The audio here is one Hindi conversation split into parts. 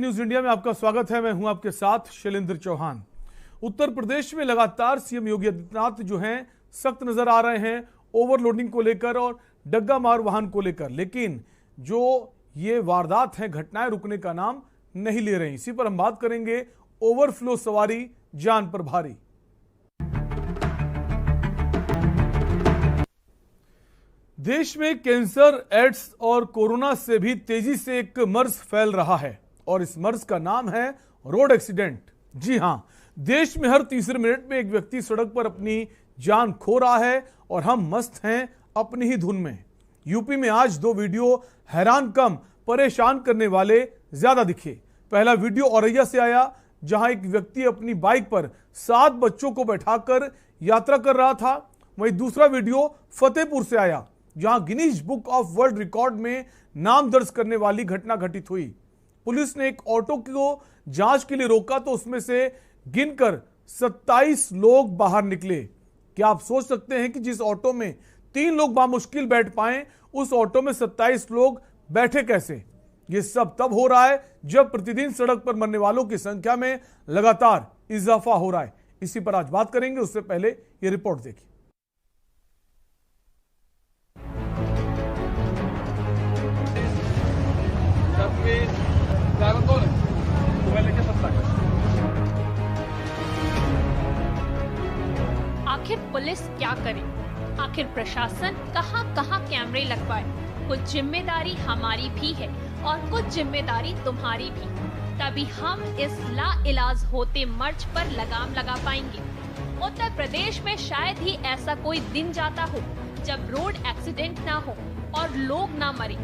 न्यूज इंडिया में आपका स्वागत है। मैं हूं आपके साथ शैलेंद्र चौहान। उत्तर प्रदेश में लगातार सीएम योगी आदित्यनाथ जो हैं सख्त नजर आ रहे हैं ओवरलोडिंग को लेकर और डग्गा मार वाहन को लेकर, लेकिन जो ये वारदात हैं, घटनाएं रुकने का नाम नहीं ले रही। इसी पर हम बात करेंगे। ओवरफ्लो सवारी जान पर भारी। देश में कैंसर, एड्स और कोरोना से भी तेजी से एक मर्ज फैल रहा है और इस मर्ज का नाम है रोड एक्सीडेंट। जी हां, देश में हर तीसरे मिनट में एक व्यक्ति सड़क पर अपनी जान खो रहा है और हम मस्त हैं अपनी ही धुन में। यूपी में आज दो वीडियो हैरान कम परेशान करने वाले ज्यादा दिखे। पहला वीडियो औरैया से आया, जहां एक व्यक्ति अपनी बाइक पर 7 बच्चों को बैठाकर यात्रा कर रहा था। वहीं दूसरा वीडियो फतेहपुर से आया, जहां Guinness book of world record में नाम दर्ज करने वाली घटना घटित हुई। पुलिस ने एक ऑटो को जांच के लिए रोका तो उसमें से गिनकर 27 लोग बाहर निकले। क्या आप सोच सकते हैं कि जिस ऑटो में 3 लोग बामुश्किल बैठ पाए, उस ऑटो में 27 लोग बैठे कैसे? यह सब तब हो रहा है जब प्रतिदिन सड़क पर मरने वालों की संख्या में लगातार इजाफा हो रहा है। इसी पर आज बात करेंगे। उससे पहले यह रिपोर्ट देखिए। आखिर पुलिस क्या करे? आखिर प्रशासन कहां कहां कैमरे लगवाए? कुछ जिम्मेदारी हमारी भी है और कुछ जिम्मेदारी तुम्हारी भी। तभी हम इस लाइलाज होते मर्ज पर लगाम लगा पाएंगे। उत्तर प्रदेश में शायद ही ऐसा कोई दिन जाता हो जब रोड एक्सीडेंट ना हो और लोग ना मरे।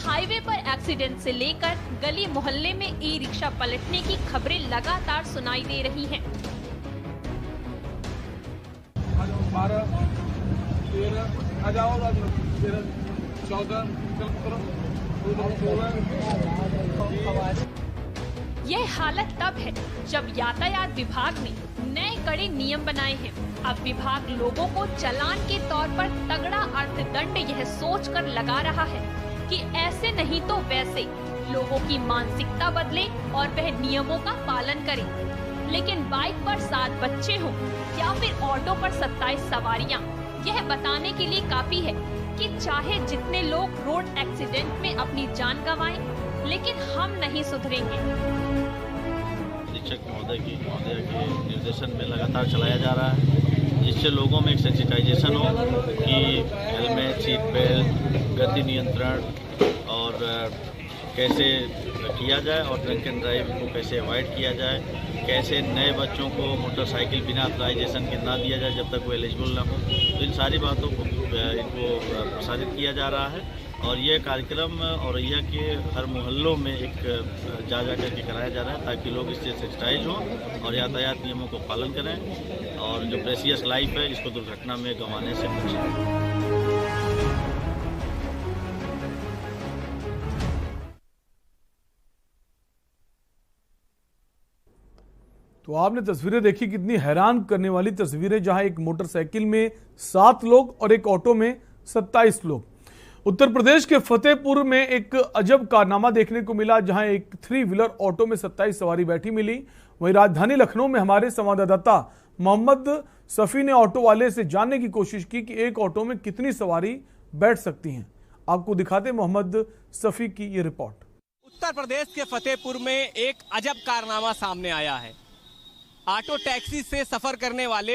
हाईवे पर एक्सीडेंट से लेकर गली मोहल्ले में ई रिक्शा पलटने की खबरें लगातार सुनाई दे रही हैं। 12, 13, आ जाओ 13, 14, 16। यह हालत तब है जब यातायात विभाग ने नए कड़े नियम बनाए हैं। अब विभाग लोगों को चालान के तौर पर तगड़ा अर्थदंड यह सोचकर लगा रहा है कि ऐसे नहीं तो वैसे लोगों की मानसिकता बदले और वह नियमों का पालन करें। लेकिन बाइक पर 7 बच्चे हों या फिर ऑटो पर 27 सवारियां, यह बताने के लिए काफी है कि चाहे जितने लोग रोड एक्सीडेंट में अपनी जान गंवाएं, लेकिन हम नहीं सुधरेंगे। शिक्षक महोदय के निर्देशन में लगातार चलाया जा रहा है, जिससे लोगों में एक सेंसिटाइजेशन हो कि हेलमेट, सीट बेल्ट, गति नियंत्रण और कैसे किया जाए और ड्रंक एंड ड्राइव को कैसे अवॉइड किया जाए, कैसे नए बच्चों को मोटरसाइकिल बिना ऑथराइजेशन के ना दिया जाए जब तक वो एलिजिबल ना हो। तो इन सारी बातों को इनको प्रसारित किया जा रहा है और ये कार्यक्रम औरैया के हर मोहल्लों में एक जा करके कराया जा रहा है ताकि लोग इससे सेंसिटाइज हों और यातायात नियमों को पालन करें और जो प्रेशियस लाइफ है इसको दुर्घटना में गंवाने से बचें। तो आपने तस्वीरें देखी, कितनी हैरान करने वाली तस्वीरें, जहां एक मोटरसाइकिल में 7 लोग और एक ऑटो में 27 लोग। उत्तर प्रदेश के फतेहपुर में एक अजब कारनामा देखने को मिला, जहां एक 3 व्हीलर ऑटो में 27 सवारी बैठी मिली। वहीं राजधानी लखनऊ में हमारे संवाददाता मोहम्मद सफी ने ऑटो वाले से जानने की कोशिश की कि एक ऑटो में कितनी सवारी बैठ सकती हैं। आपको दिखाते मोहम्मद सफी की ये रिपोर्ट। उत्तर प्रदेश के फतेहपुर में एक अजब कारनामा सामने आया है। ऑटो टैक्सी से सफर करने वाले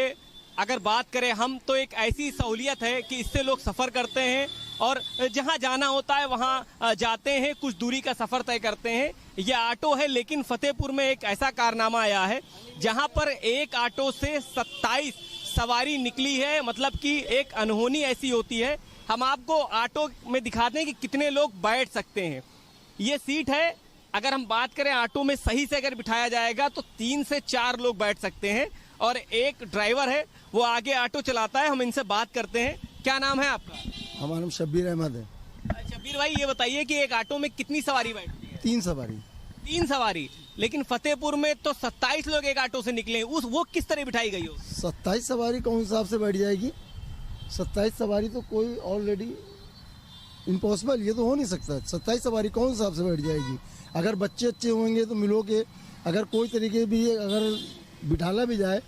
अगर बात करें हम, तो एक ऐसी सहूलियत है कि इससे लोग सफर करते हैं और जहां जाना होता है वहां जाते हैं, कुछ दूरी का सफर तय करते हैं। ये ऑटो है, लेकिन फतेहपुर में एक ऐसा कारनामा आया है जहां पर एक ऑटो से 27 सवारी निकली है। मतलब कि एक अनहोनी ऐसी होती है। हम आपको ऑटो में दिखाते हैं कि कितने लोग बैठ सकते हैं। ये सीट है, अगर हम बात करें ऑटो में सही से अगर बिठाया जाएगा तो 3 से 4 लोग बैठ सकते हैं और एक ड्राइवर है, वो आगे ऑटो चलाता है। हम इनसे बात करते हैं। क्या नाम है आपका? हमारा नाम शब्बीर अहमद है। शब्बीर भाई, ये बताइए कि एक ऑटो में कितनी सवारी बैठती है? 3 सवारी। 3 सवारी, लेकिन फतेहपुर में तो 27 लोग एक ऑटो से निकले। वो किस तरह बिठाई गई हो? 27 सवारी कौन हिसाब से बैठ जाएगी? 27 सवारी तो कोई ऑलरेडी इम्पॉसिबल, ये तो हो नहीं सकता। 27 सवारी कौन हिसाब से बैठ जाएगी? अगर बच्चे अच्छे होंगे तो मिलो के, अगर कोई तरीके भी अगर बिठाला भी जाए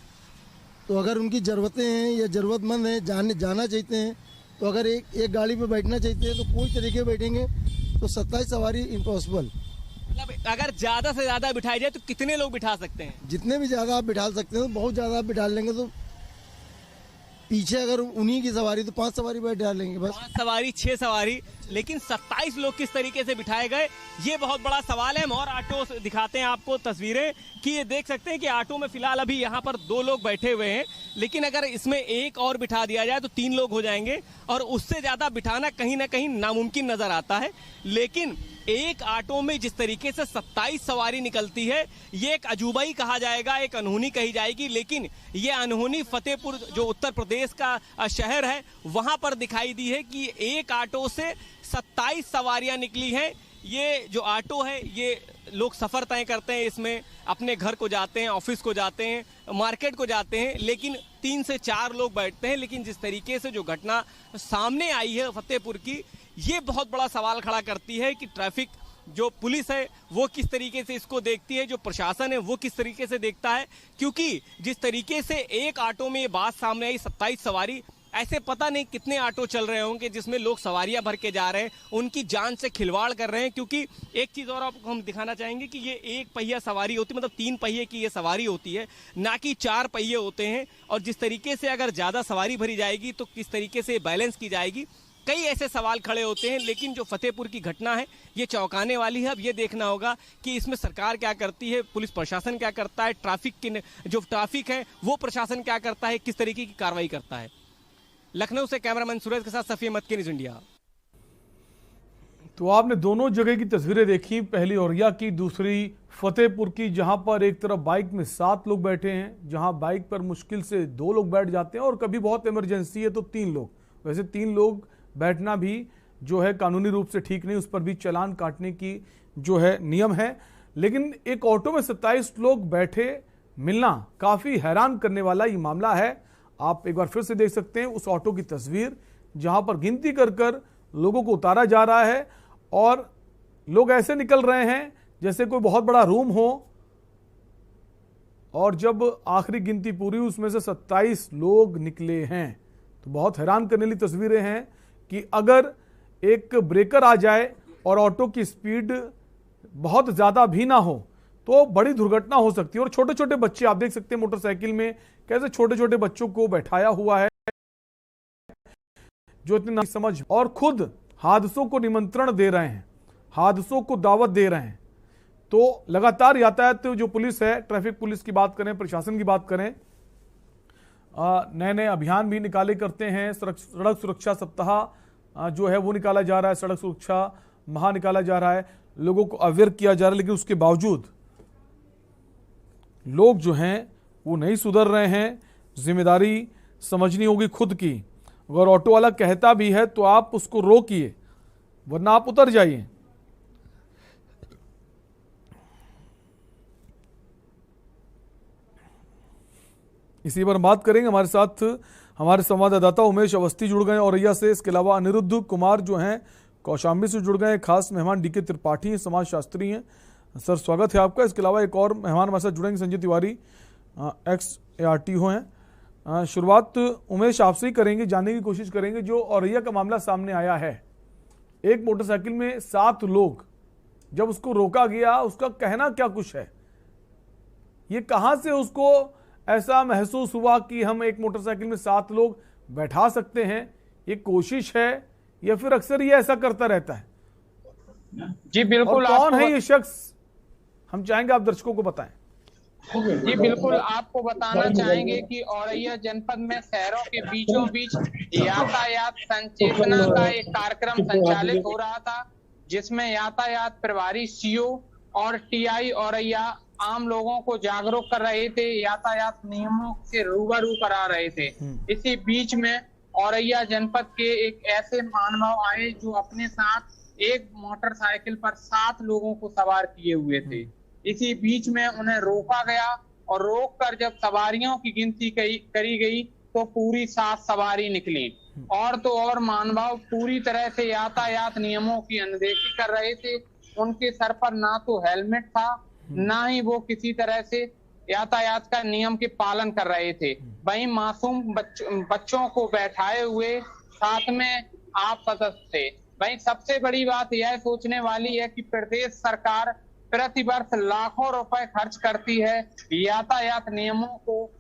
तो अगर उनकी ज़रूरतें हैं या ज़रूरतमंद हैं, जाना चाहते हैं, तो अगर एक गाड़ी पे बैठना चाहते हैं तो कोई तरीके बैठेंगे। तो 27 सवारी इम्पॉसिबल। मतलब अगर ज्यादा से ज्यादा बिठाई जाए तो कितने लोग बिठा सकते हैं? जितने भी ज़्यादा आप बिठा सकते हैं, तो बहुत ज़्यादा आप बिठा लेंगे तो पीछे अगर उन्हीं की सवारी तो 5 सवारी बैठ डालेंगे बस। 5 सवारी 6 सवारी, लेकिन 27 लोग किस तरीके से बिठाए गए, ये बहुत बड़ा सवाल है। हम और ऑटो दिखाते हैं आपको तस्वीरें कि ये देख सकते हैं कि ऑटो में फिलहाल अभी यहाँ पर 2 लोग बैठे हुए हैं, लेकिन अगर इसमें एक और बिठा दिया जाए तो 3 लोग हो जाएंगे और उससे ज्यादा बिठाना कहीं ना कहीं नामुमकिन नजर आता है। लेकिन एक ऑटो में जिस तरीके से 27 सवारी निकलती है, ये एक अजूबा ही कहा जाएगा, एक अनहोनी कही जाएगी। लेकिन ये अनहोनी फतेहपुर जो उत्तर प्रदेश का शहर है वहां पर दिखाई दी है कि एक ऑटो से 27 सवारियां निकली हैं। ये जो ऑटो है, ये लोग सफर तय करते हैं, इसमें अपने घर को जाते हैं, ऑफिस को जाते हैं, मार्केट को जाते हैं, लेकिन 3 से 4 लोग बैठते हैं। लेकिन जिस तरीके से जो घटना सामने आई है फतेहपुर की, ये बहुत बड़ा सवाल खड़ा करती है कि ट्रैफिक जो पुलिस है वो किस तरीके से इसको देखती है, जो प्रशासन है वो किस तरीके से देखता है। क्योंकि जिस तरीके से एक ऑटो में ये बात सामने आई 27 सवारी, ऐसे पता नहीं कितने ऑटो चल रहे होंगे जिसमें लोग सवारियां भर के जा रहे हैं, उनकी जान से खिलवाड़ कर रहे हैं। क्योंकि एक चीज और आपको हम दिखाना चाहेंगे कि ये एक पहिया सवारी होती है, मतलब 3 पहिए की ये सवारी होती है, ना कि 4 पहिए होते हैं। और जिस तरीके से अगर ज्यादा सवारी भरी जाएगी तो किस तरीके से बैलेंस की जाएगी, कई ऐसे सवाल खड़े होते हैं। लेकिन जो फतेहपुर की घटना है ये चौंकाने वाली है। अब ये देखना होगा कि इसमें सरकार क्या करती है, पुलिस प्रशासन क्या करता है, जो ट्रैफिक है वो प्रशासन क्या करता है, किस तरीके की कार्रवाई करता है। लखनऊ से कैमरामैन सूरज के साथ सफिया मक्की, न्यूज़ इंडिया। तो आपने दोनों जगह की तस्वीरें देखी, पहली औरैया की, दूसरी फतेहपुर की, जहां पर एक तरफ बाइक में 7 लोग बैठे हैं, जहां बाइक पर मुश्किल से 2 लोग बैठ जाते हैं और कभी बहुत इमरजेंसी है तो 3 लोग। वैसे 3 लोग बैठना भी जो है कानूनी रूप से ठीक नहीं, उस पर भी चालान काटने की जो है नियम है। लेकिन एक ऑटो में 27 लोग बैठे मिलना काफी हैरान करने वाला ये मामला है। आप एक बार फिर से देख सकते हैं उस ऑटो की तस्वीर, जहां पर गिनती कर कर लोगों को उतारा जा रहा है और लोग ऐसे निकल रहे हैं जैसे कोई बहुत बड़ा रूम हो। और जब आखिरी गिनती पूरी उसमें से 27 लोग निकले हैं तो बहुत हैरान करने वाली तस्वीरें हैं कि अगर एक ब्रेकर आ जाए और ऑटो की स्पीड बहुत ज्यादा भी ना हो तो बड़ी दुर्घटना हो सकती है। और छोटे छोटे बच्चे आप देख सकते हैं मोटरसाइकिल में कैसे छोटे छोटे बच्चों को बैठाया हुआ है जो इतनी नहीं समझ और खुद हादसों को निमंत्रण दे रहे हैं, हादसों को दावत दे रहे हैं। तो लगातार यातायात जो पुलिस है, ट्रैफिक पुलिस की बात करें, प्रशासन की बात करें, नए नए अभियान भी निकाले करते हैं। सड़क सुरक्षा सप्ताह जो है वो निकाला जा रहा है, सड़क सुरक्षा माह निकाला जा रहा है, लोगों को अवेयर किया जा रहा है। लेकिन उसके बावजूद लोग जो हैं वो नहीं सुधर रहे हैं। जिम्मेदारी समझनी होगी खुद की। अगर ऑटो वाला कहता भी है तो आप उसको रोकिए, वरना आप उतर जाइए। इसी पर बात करेंगे। हमारे साथ हमारे संवाददाता उमेश अवस्थी जुड़ गए औरैया से, इसके अलावा अनिरुद्ध कुमार जो हैं कौशाम्बी से जुड़ गए। खास मेहमान डीके त्रिपाठी समाजशास्त्री हैं। सर स्वागत है आपका। इसके अलावा एक और मेहमान हमारे साथ जुड़ेंगे, संजय तिवारी ex-ARTO हैं। शुरुआत उमेश आपसे ही करेंगे, जानने की कोशिश करेंगे जो औरैया का मामला सामने आया है। एक मोटरसाइकिल में 7 लोग, जब उसको रोका गया उसका कहना क्या कुछ है, ये कहां से उसको ऐसा महसूस हुआ कि हम एक मोटरसाइकिल में 7 लोग बैठा सकते हैं? ये कोशिश है या फिर अक्सर ये ऐसा करता रहता है? जी बिल्कुल। और कौन है ये शख्स, हम चाहेंगे आप दर्शकों को बताएं। जी बिल्कुल, आपको बताना चाहेंगे कि औरैया जनपद में शहरों के बीचों बीच यातायात संचेतना का एक कार्यक्रम संचालित हो रहा था, जिसमें यातायात प्रभारी सीओ और टीआई औरैया आम लोगों को जागरूक कर रहे थे, यातायात नियमों से रूबरू करा रहे थे। इसी बीच में औरैया जनपद के एक ऐसे मानव आए जो अपने साथ एक मोटरसाइकिल पर 7 लोगों को सवार किए हुए थे। इसी बीच में उन्हें रोका गया और रोककर जब सवारियों की गिनती करी गई तो पूरी 7 सवारी निकली, और तो और मानव पूरी तरह से यातायात नियमों की अनदेखी कर रहे थे। उनके सर पर ना तो हेलमेट था, ना ही वो किसी तरह से यातायात का नियम के पालन कर रहे थे। वहीं मासूम बच्चों को बैठाए हुए साथ में आप सदस्य थे। वहीं सबसे बड़ी बात यह सोचने वाली है कि प्रदेश सरकार प्रतिवर्ष लाखों रुपए खर्च करती है यातायात नियमों को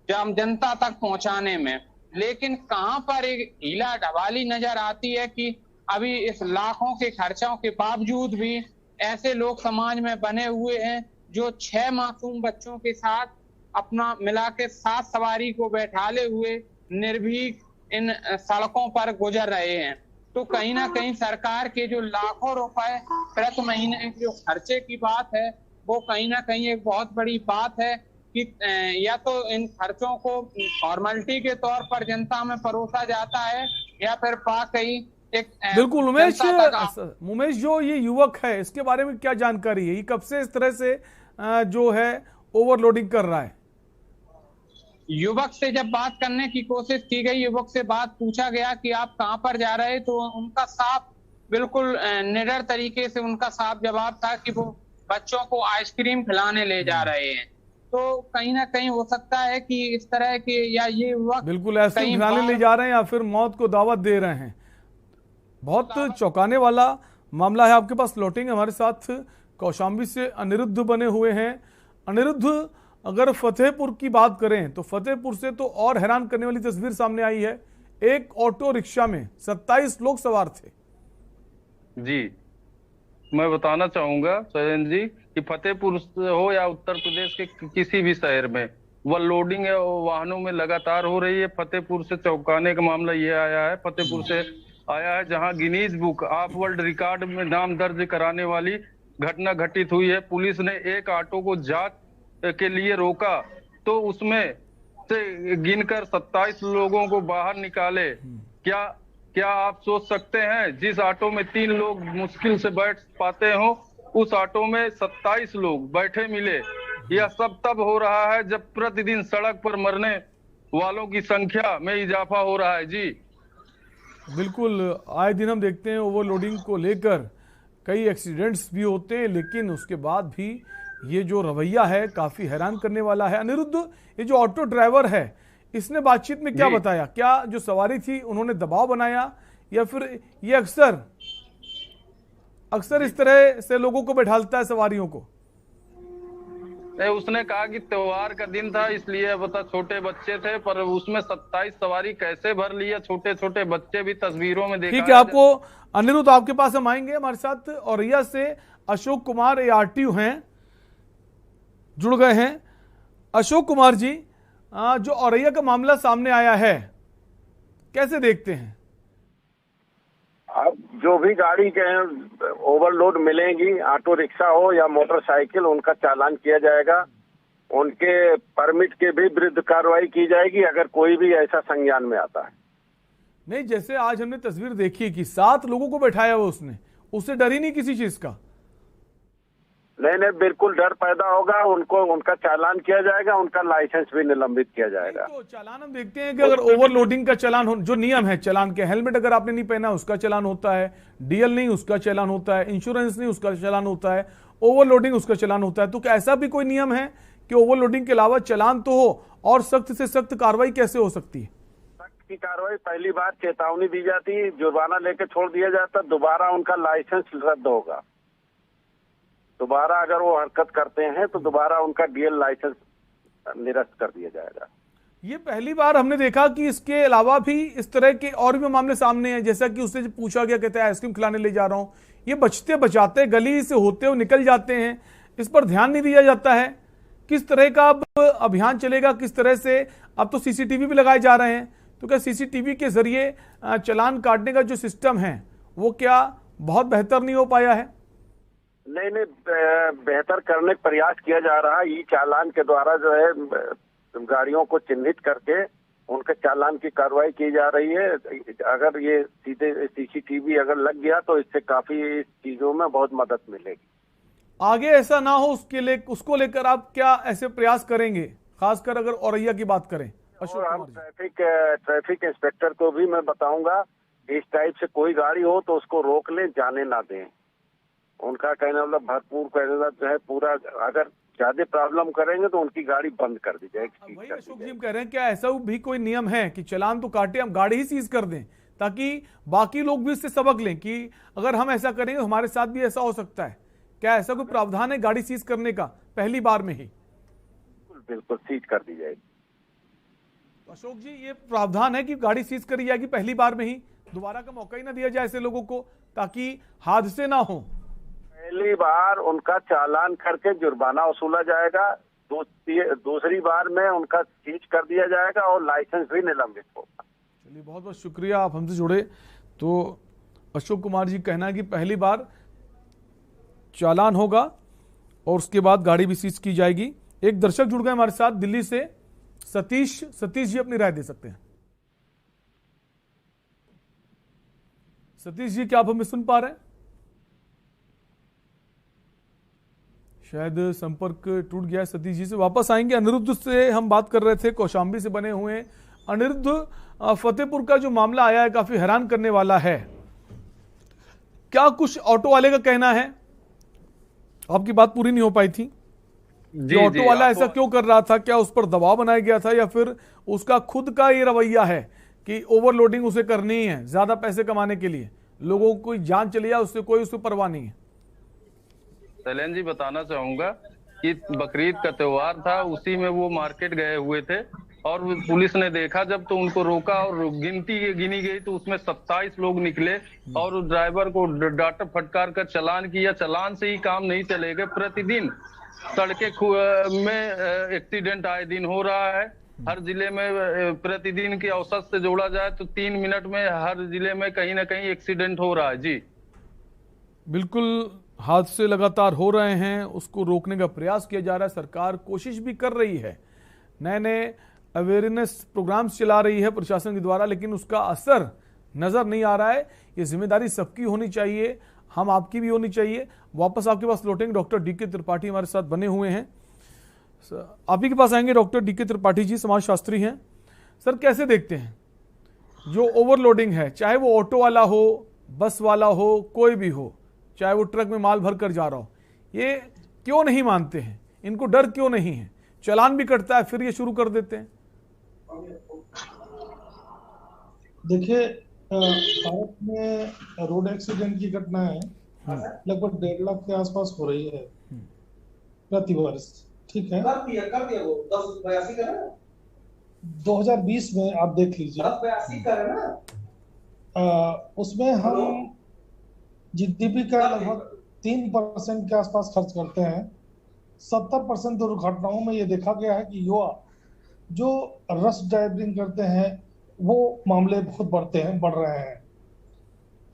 जनता तक पहुंचाने में, लेकिन कहां पर एक हीला ढवाली नजर आती है कि अभी इस लाखों के खर्चों के बावजूद भी ऐसे लोग समाज में बने हुए हैं जो 6 मासूम बच्चों के साथ अपना मिला के 7 सवारी को बैठाले हुए निर्भीक इन सड़कों पर गुजर रहे हैं। तो कहीं ना कहीं सरकार के जो लाखों रुपए प्रति महीने जो खर्चे की बात है, वो कहीं ना कहीं एक बहुत बड़ी बात है कि या तो इन खर्चों को फॉर्मेलिटी के तौर पर जनता में परोसा जाता है, या फिर वाकई एक बिल्कुल। उमेश, जो ये युवक है इसके बारे में क्या जानकारी है? ये कब से इस तरह से जो है ओवरलोडिंग कर रहा है? युवक से जब बात करने की कोशिश की गई, युवक से बात पूछा गया कि आप कहां पर जा रहे, तो उनका साफ बिल्कुल निडर तरीके से उनका साफ जवाब था कि वो बच्चों को आइसक्रीम खिलाने ले जा रहे हैं। तो कहीं ना कहीं हो सकता है कि इस तरह के या ये युवक बिल्कुल आइसक्रीम खिलाने ले जा रहे हैं या फिर मौत को दावत दे रहे हैं। बहुत चौंकाने वाला मामला है। आपके पास लौटेंगे, हमारे साथ कौशाम्बी से अनिरुद्ध बने हुए हैं। अनिरुद्ध, अगर फतेहपुर की बात करें तो फतेहपुर से तो और हैरान करने वाली तस्वीर सामने आई है। एक ऑटो रिक्शा में 27 लोग सवार थे। जी, मैं बताना चाहूंगा सजन जी कि फतेहपुर हो या उत्तर प्रदेश के किसी भी शहर में ओवरलोडिंग वाहनों में लगातार हो रही है। फतेहपुर से चौंकाने का मामला ये आया है, फतेहपुर से आया है जहां Guinness book of world record में नाम दर्ज कराने वाली घटना घटित हुई है। पुलिस ने एक ऑटो को जांच के लिए रोका तो उसमें से गिनकर 27 लोगों को बाहर निकाले। क्या आप सोच सकते हैं, जिस ऑटो में 3 लोग मुश्किल से बैठ पाते हो, उस ऑटो में 27 लोग बैठे मिले। यह सब तब हो रहा है जब प्रतिदिन सड़क पर मरने वालों की संख्या में इजाफा हो रहा है। जी बिल्कुल, आए दिन हम देखते हैं ओवरलोडिंग को लेकर कई एक्सीडेंट्स भी होते हैं, लेकिन उसके बाद भी ये जो रवैया है काफी हैरान करने वाला है। अनिरुद्ध, ये जो ऑटो ड्राइवर है इसने बातचीत में क्या बताया? क्या जो सवारी थी उन्होंने दबाव बनाया, या फिर ये अक्सर इस तरह से लोगों को बैठालता है, सवारियों को? नहीं, उसने कहा कि त्योहार का दिन था इसलिए बता छोटे बच्चे थे, पर उसमें 27 सवारी कैसे भर लिया, छोटे छोटे बच्चे भी तस्वीरों में देखा। ठीक है, आपको अनिरुद्ध आपके पास हम आएंगे। हमारे साथ औरैया से अशोक कुमार ARTU हैं, जुड़ गए हैं। अशोक कुमार जी, जो औरैया का मामला सामने आया है कैसे देखते हैं? अब जो भी गाड़ी के ओवरलोड मिलेंगी, ऑटो रिक्शा हो या मोटरसाइकिल, उनका चालान किया जाएगा। उनके परमिट के भी विरुद्ध कार्रवाई की जाएगी अगर कोई भी ऐसा संज्ञान में आता है। नहीं, जैसे आज हमने तस्वीर देखी कि 7 लोगों को बैठाया हुआ उससे डर ही नहीं किसी चीज का। नहीं, बिल्कुल डर पैदा होगा। उनका चालान किया जाएगा, उनका लाइसेंस भी निलंबित किया जाएगा। तो चालान हम देखते हैं कि अगर ओवरलोडिंग का चालान हो, जो नियम है चालान के, हेलमेट अगर आपने नहीं पहना उसका चालान होता है, DL नहीं उसका चालान होता है, इंश्योरेंस नहीं उसका चालान होता है, ओवरलोडिंग उसका चालान होता है। तो क्या ऐसा भी कोई नियम है कि ओवरलोडिंग के अलावा चालान तो हो, और सख्त से सख्त कार्रवाई कैसे हो सकती है? सख्त की कार्रवाई, पहली बार चेतावनी दी जाती है, जुर्माना लेकर छोड़ दिया जाता, दोबारा उनका लाइसेंस रद्द होगा। दोबारा अगर वो हरकत करते हैं तो दोबारा उनका DL लाइसेंस निरस्त कर दिया जाएगा। ये पहली बार हमने देखा कि इसके अलावा भी इस तरह के और भी मामले सामने हैं। जैसा कि उससे पूछा गया, कहते हैं आइसक्रीम खिलाने ले जा रहा हूं। ये बचते बचाते गली से होते हुए निकल जाते हैं, इस पर ध्यान नहीं दिया जाता है। किस तरह का अब अभियान चलेगा, किस तरह से? अब तो CCTV भी लगाए जा रहे हैं, तो क्या CCTV के जरिए चालान काटने का जो सिस्टम है वो क्या बहुत बेहतर नहीं हो पाया है? नहीं, बेहतर करने का प्रयास किया जा रहा है। ई चालान के द्वारा जो है गाड़ियों को चिन्हित करके उनके चालान की कार्रवाई की जा रही है। अगर ये सीधे CCTV अगर लग गया तो इससे काफी चीजों में बहुत मदद मिलेगी। आगे ऐसा ना हो उसको लेकर आप क्या ऐसे प्रयास करेंगे, खासकर अगर औरैया की बात करें? अशोक और हम कुमार ट्रैफिक इंस्पेक्टर को भी मैं बताऊंगा, इस टाइप से कोई गाड़ी हो तो उसको रोक लें, जाने ना दें। उनका कहना मतलब भरपूर कहना जो है पूरा, अगर ज्यादा प्रॉब्लम करेंगे तो उनकी गाड़ी बंद कर दी जाएगी। वही अशोक जी हम कह रहे हैं, क्या ऐसा भी कोई नियम है कि चालान तो काटे, हम गाड़ी ही सीज कर दें, ताकि बाकी लोग भी इससे सबक लें कि अगर हम ऐसा करेंगे तो हमारे साथ भी ऐसा हो सकता है। क्या ऐसा कोई प्रावधान है गाड़ी सीज करने का पहली बार में ही? बिल्कुल सीज कर दी जाएगी। अशोक जी ये प्रावधान है कि गाड़ी सीज करी जाएगी पहली बार में ही, दोबारा का मौका ही ना दिया जाए ऐसे लोगों को, ताकि हादसे ना हो? पहली बार उनका चालान करके जुर्माना वसूला जाएगा, दूसरी बार में उनका सीज कर दिया जाएगा और लाइसेंस भी निलंबित होगा। चलिए बहुत बहुत शुक्रिया आप हमसे जुड़े। तो अशोक कुमार जी कहना है कि पहली बार चालान होगा और उसके बाद गाड़ी भी सीज की जाएगी। एक दर्शक जुड़ गए हमारे साथ दिल्ली से, सतीश जी अपनी राय दे सकते हैं। सतीश जी क्या आप हमें सुन पा रहे हैं? शायद संपर्क टूट गया है सतीश जी से। वापस आएंगे। अनिरुद्ध से हम बात कर रहे थे, कौशाम्बी से बने हुए। अनिरुद्ध, फतेहपुर का जो मामला आया है काफी हैरान करने वाला है, क्या कुछ ऑटो वाले का कहना है? आपकी बात पूरी नहीं हो पाई थी। ऑटो वाला ऐसा क्यों कर रहा था? क्या उस पर दबाव बनाया गया था या फिर उसका खुद का ये रवैया है कि ओवरलोडिंग उसे करनी है ज्यादा पैसे कमाने के लिए, लोगों को जान चली जाए उससे कोई उससे परवाह नहीं है? शैलेंद्र जी बताना चाहूंगा कि बकरीद का त्योहार था, उसी में वो मार्केट गए हुए थे और पुलिस ने देखा जब तो उनको रोका और गिनी गई तो उसमें 27 लोग निकले और उस ड्राइवर को डांट फटकार कर चालान किया। चालान से ही काम नहीं चलेगा, प्रतिदिन सड़कें में एक्सीडेंट आए दिन हो रहा है। हर जिले में प्रतिदिन की औसत से जोड़ा जाए तो 3 मिनट में हर जिले में कहीं ना कहीं एक्सीडेंट हो रहा है। जी बिल्कुल, हादसे लगातार हो रहे हैं, उसको रोकने का प्रयास किया जा रहा है। सरकार कोशिश भी कर रही है, नए नए अवेयरनेस प्रोग्राम्स चला रही है प्रशासन के द्वारा, लेकिन उसका असर नजर नहीं आ रहा है। ये जिम्मेदारी सबकी होनी चाहिए, हम आपकी भी होनी चाहिए। वापस आपके पास लौटेंगे, डॉक्टर डीके त्रिपाठी हमारे साथ बने हुए हैं। आप ही के पास आएंगे डॉक्टर डीके त्रिपाठी जी, समाजशास्त्री हैं। सर कैसे देखते हैं जो ओवरलोडिंग है, चाहे वो ऑटो वाला हो, बस वाला हो, कोई भी हो, चाहे वो ट्रक में माल भर कर जा रहा हो, ये क्यों नहीं मानते हैं? इनको डर क्यों नहीं है? चालान भी कटता है फिर ये शुरू कर देते हैं। देखिए, भारत में रोड एक्सीडेंट की घटनाएं लगभग 1.5 लाख के आसपास हो रही है प्रतिवर्ष। ठीक है, 2020 में आप देख लीजिए, उसमें हम जीडीपी का लगभग 3% के आसपास खर्च करते हैं। 70% दुर्घटनाओं में ये देखा गया है कि युवा जो रश ड्राइविंग करते हैं वो मामले बहुत बढ़ रहे हैं।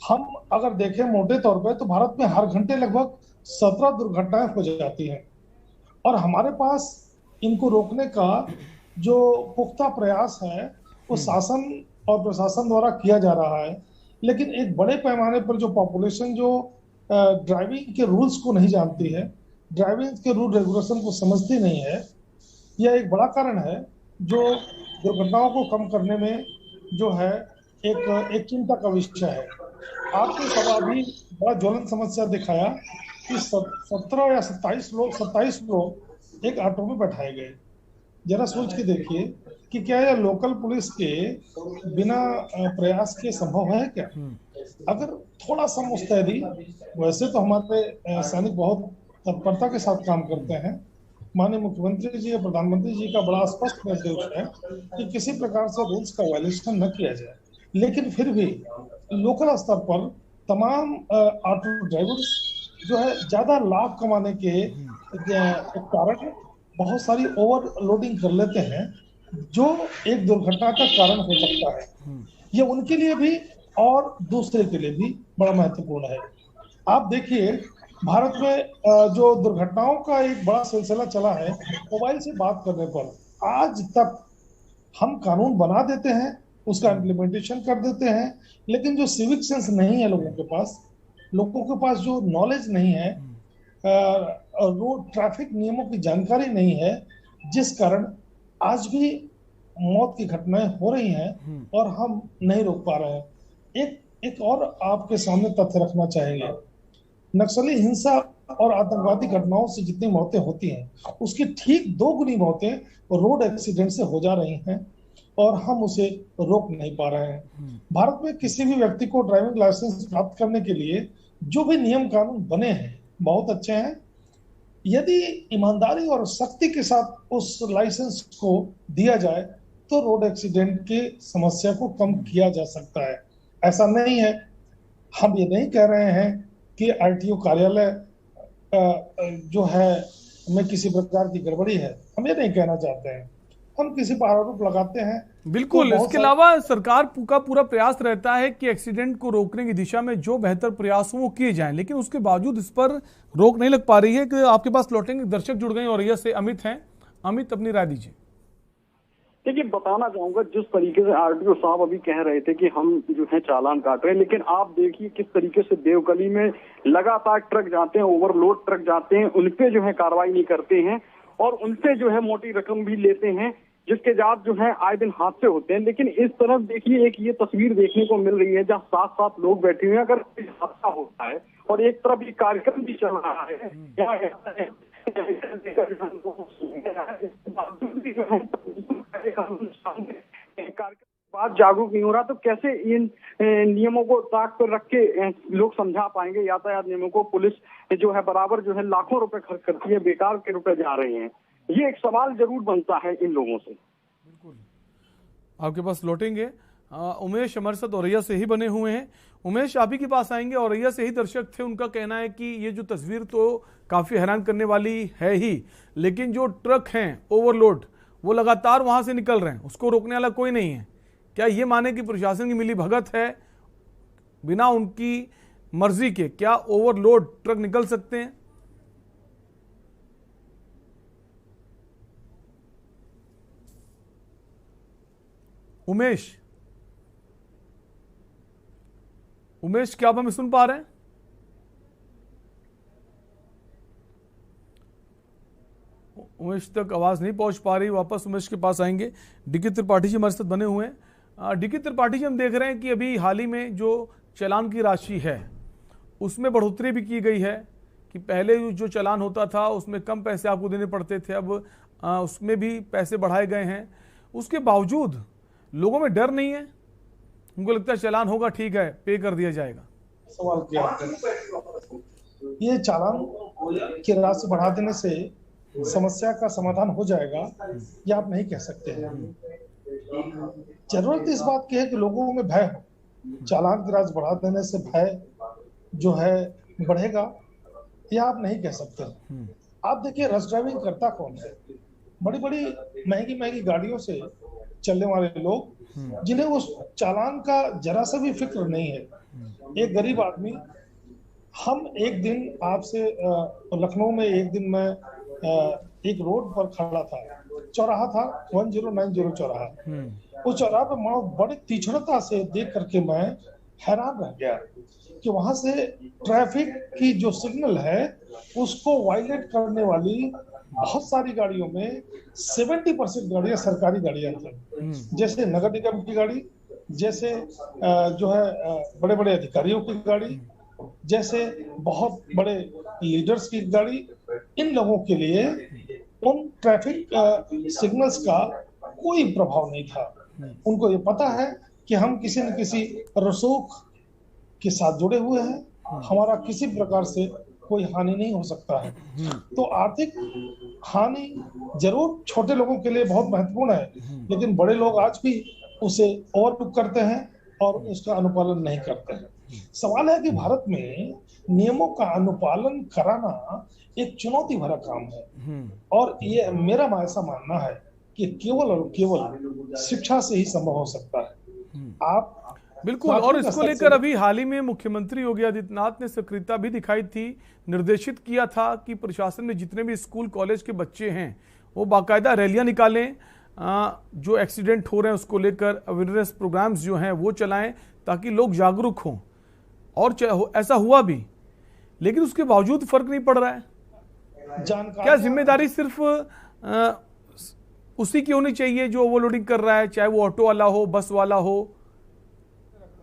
हम अगर देखें मोटे तौर पे तो भारत में हर घंटे लगभग 17 दुर्घटनाएं हो जाती हैं और हमारे पास इनको रोकने का जो पुख्ता प्रयास है वो शासन और प्रशासन द्वारा किया जा रहा है। लेकिन एक बड़े पैमाने पर जो पॉपुलेशन जो ड्राइविंग के रूल्स को नहीं जानती है, ड्राइविंग के रूल रेगुलेशन को समझती नहीं है, यह एक बड़ा कारण है जो दुर्घटनाओं को कम करने में जो है एक चिंता का विषय है। आपने सब अभी बड़ा ज्वलंत समस्या दिखाया कि 17 या 27 लोग एक ऑटो में बैठाए गए। जरा सोच के देखिए कि क्या यह लोकल पुलिस के बिना प्रयास के संभव है क्या? अगर थोड़ा सा मुस्तैदी, वैसे तो हमारे सैनिक बहुत तत्परता के साथ काम करते हैं। माननीय मुख्यमंत्री जी या प्रधानमंत्री जी का बड़ा स्पष्ट निर्देश है कि किसी प्रकार से रूल्स का वायलेशन न किया जाए, लेकिन फिर भी लोकल स्तर पर तमाम ऑटो ड्राइवर जो है ज्यादा लाभ कमाने के कारण बहुत सारी ओवरलोडिंग कर लेते हैं जो एक दुर्घटना का कारण हो सकता है। ये उनके लिए भी और दूसरे के लिए भी बड़ा महत्वपूर्ण है। आप देखिए, भारत में जो दुर्घटनाओं का एक बड़ा सिलसिला चला है, मोबाइल से बात करने पर आज तक हम कानून बना देते हैं, उसका इम्प्लीमेंटेशन कर देते हैं, लेकिन जो सिविक सेंस नहीं है लोगों के पास जो नॉलेज नहीं है, रोड ट्रैफिक नियमों की जानकारी नहीं है, जिस कारण आज भी मौत की घटनाएं हो रही हैं और हम नहीं रोक पा रहे हैं। एक और आपके सामने तथ्य रखना चाहेंगे, नक्सली हिंसा और आतंकवादी घटनाओं से जितनी मौतें होती हैं उसकी ठीक 2 गुनी मौतें रोड एक्सीडेंट से हो जा रही हैं और हम उसे रोक नहीं पा रहे हैं। भारत में किसी भी व्यक्ति को ड्राइविंग लाइसेंस प्राप्त करने के लिए जो भी नियम कानून बने हैं बहुत अच्छे हैं। यदि ईमानदारी और सख्ती के साथ उस लाइसेंस को दिया जाए तो रोड एक्सीडेंट की समस्या को कम किया जा सकता है। ऐसा नहीं है, हम ये नहीं कह रहे हैं कि आरटीओ कार्यालय जो है में किसी प्रकार की गड़बड़ी है, हम ये नहीं कहना चाहते हैं। हम किसी पर आरोप लगाते हैं बिल्कुल, इसके अलावा सरकार का पूरा प्रयास रहता है कि एक्सीडेंट को रोकने की दिशा में जो बेहतर प्रयास हो वो किए जाएं, लेकिन उसके बावजूद इस पर रोक नहीं लग पा रही है। कि आपके पास लौटेंगे, दर्शक जुड़ गए और से अमित हैं। अमित, अपनी राय दीजिए। देखिए, बताना चाहूंगा जिस तरीके से आरटीओ साहब अभी कह रहे थे कि हम जो है चालान काट रहे हैं, लेकिन आप देखिए किस तरीके से देवकली में लगातार ट्रक जाते हैं, ओवरलोड ट्रक जाते हैं, उनपे जो है कार्रवाई नहीं करते हैं और उनसे जो है मोटी रकम भी लेते हैं, जिसके बाद जो है आए दिन हादसे होते हैं। लेकिन इस तरफ देखिए एक ये तस्वीर देखने को मिल रही है जहाँ 7-7 लोग बैठे हुए हैं। अगर हादसा होता है और एक तरफ ये कार्यक्रम भी चल रहा है, बात जागरूक नहीं हो रहा, तो कैसे इन नियमों को ताक पर रख के लोग समझा पाएंगे यातायात नियमों को। पुलिस जो है बराबर जो है लाखों रुपए खर्च करती है, बेकार के रुपए जा रहे हैं। ये एक सवाल जरूर बनता है इन लोगों से। बिल्कुल, आपके पास लौटेंगे। उमेश अमरसत औरैया से ही बने हुए हैं। उमेश, आप ही के पास आएंगे। औरैया से ही दर्शक थे, उनका कहना है कि ये जो तस्वीर तो काफी हैरान करने वाली है ही, लेकिन जो ट्रक हैं ओवरलोड वो लगातार वहां से निकल रहे हैं, उसको रोकने वाला कोई नहीं है। क्या ये माने कि प्रशासन की मिली भगत है, बिना उनकी मर्जी के क्या ओवरलोड ट्रक निकल सकते हैं? उमेश, क्या आप हमें सुन पा रहे हैं? उमेश तक आवाज नहीं पहुंच पा रही। वापस उमेश के पास आएंगे। डीके त्रिपाठी जी हमारे साथ बने हुए हैं। डीके त्रिपाठी जी, हम देख रहे हैं कि अभी हाल ही में जो चालान की राशि है उसमें बढ़ोतरी भी की गई है कि पहले जो चालान होता था उसमें कम पैसे आपको देने पड़ते थे, अब उसमें भी पैसे बढ़ाए गए हैं। उसके बावजूद लोगों में डर नहीं है, उनको लगता है चालान होगा, ठीक है, पे कर दिया जाएगा। सवाल किया ये चालान की राशि बढ़ा देने से समस्या का समाधान हो जाएगा, ये आप नहीं कह सकते हैं। जरूरत इस बात की है कि लोगों में भय हो। चालान की राशि बढ़ा देने से भय जो है बढ़ेगा, यह आप नहीं कह सकते। आप देखिए, रश ड्राइविंग करता कौन है? बड़ी बड़ी महंगी गाड़ियों से चलने वाले लोग, जिन्हें उस चालान का जरा सा भी फिक्र नहीं है। एक गरीब आदमी, हम एक दिन आपसे लखनऊ में एक दिन मैं एक रोड पर खड़ा था, चौराहा था 1090 चौराहा। उस चौराहा पर बड़ी तीक्ष्णता से देख करके मैं हैरान रह गया कि वहां से ट्रैफिक की जो सिग्नल है उसको वायलेट करने वाली बहुत सारी गाड़ियों में 70% गाड़ियां सरकारी गाड़ियां थी, जैसे नगर निगम की गाड़ी, जैसे जो है बड़े बड़े अधिकारियों की गाड़ी, जैसे बहुत बड़े लीडर्स की गाड़ी। इन लोगों के लिए उन ट्रैफिक सिग्नल्स का कोई प्रभाव नहीं था। उनको ये पता है कि हम किसी न किसी रसूख के साथ जुड़े हुए हैं, हमारा किसी प्रकार से कोई हानि नहीं हो सकता है। तो आर्थिक हानि जरूर छोटे लोगों के लिए बहुत महत्वपूर्ण है, लेकिन बड़े लोग आज भी उसे ओवरलुक करते हैं और उसका अनुपालन नहीं करते हैं। सवाल है कि भारत में नियमों का अनुपालन कराना एक चुनौती भरा काम है और ये मेरा ऐसा मानना है कि केवल और केवल शिक्षा से ही संभव हो सकता है। आप बिल्कुल, और इसको लेकर अभी हाल ही में मुख्यमंत्री योगी आदित्यनाथ ने सक्रियता भी दिखाई थी, निर्देशित किया था कि प्रशासन में जितने भी स्कूल कॉलेज के बच्चे हैं वो बाकायदा रैलियां निकालें, जो एक्सीडेंट हो रहे हैं उसको लेकर अवेयरनेस प्रोग्राम्स जो हैं वो चलाएं ताकि लोग जागरूक हों। और ऐसा हुआ भी, लेकिन उसके बावजूद फर्क नहीं पड़ रहा है। क्या जिम्मेदारी सिर्फ उसी की होनी चाहिए जो ओवरलोडिंग कर रहा है, चाहे वो ऑटो वाला हो, बस वाला हो,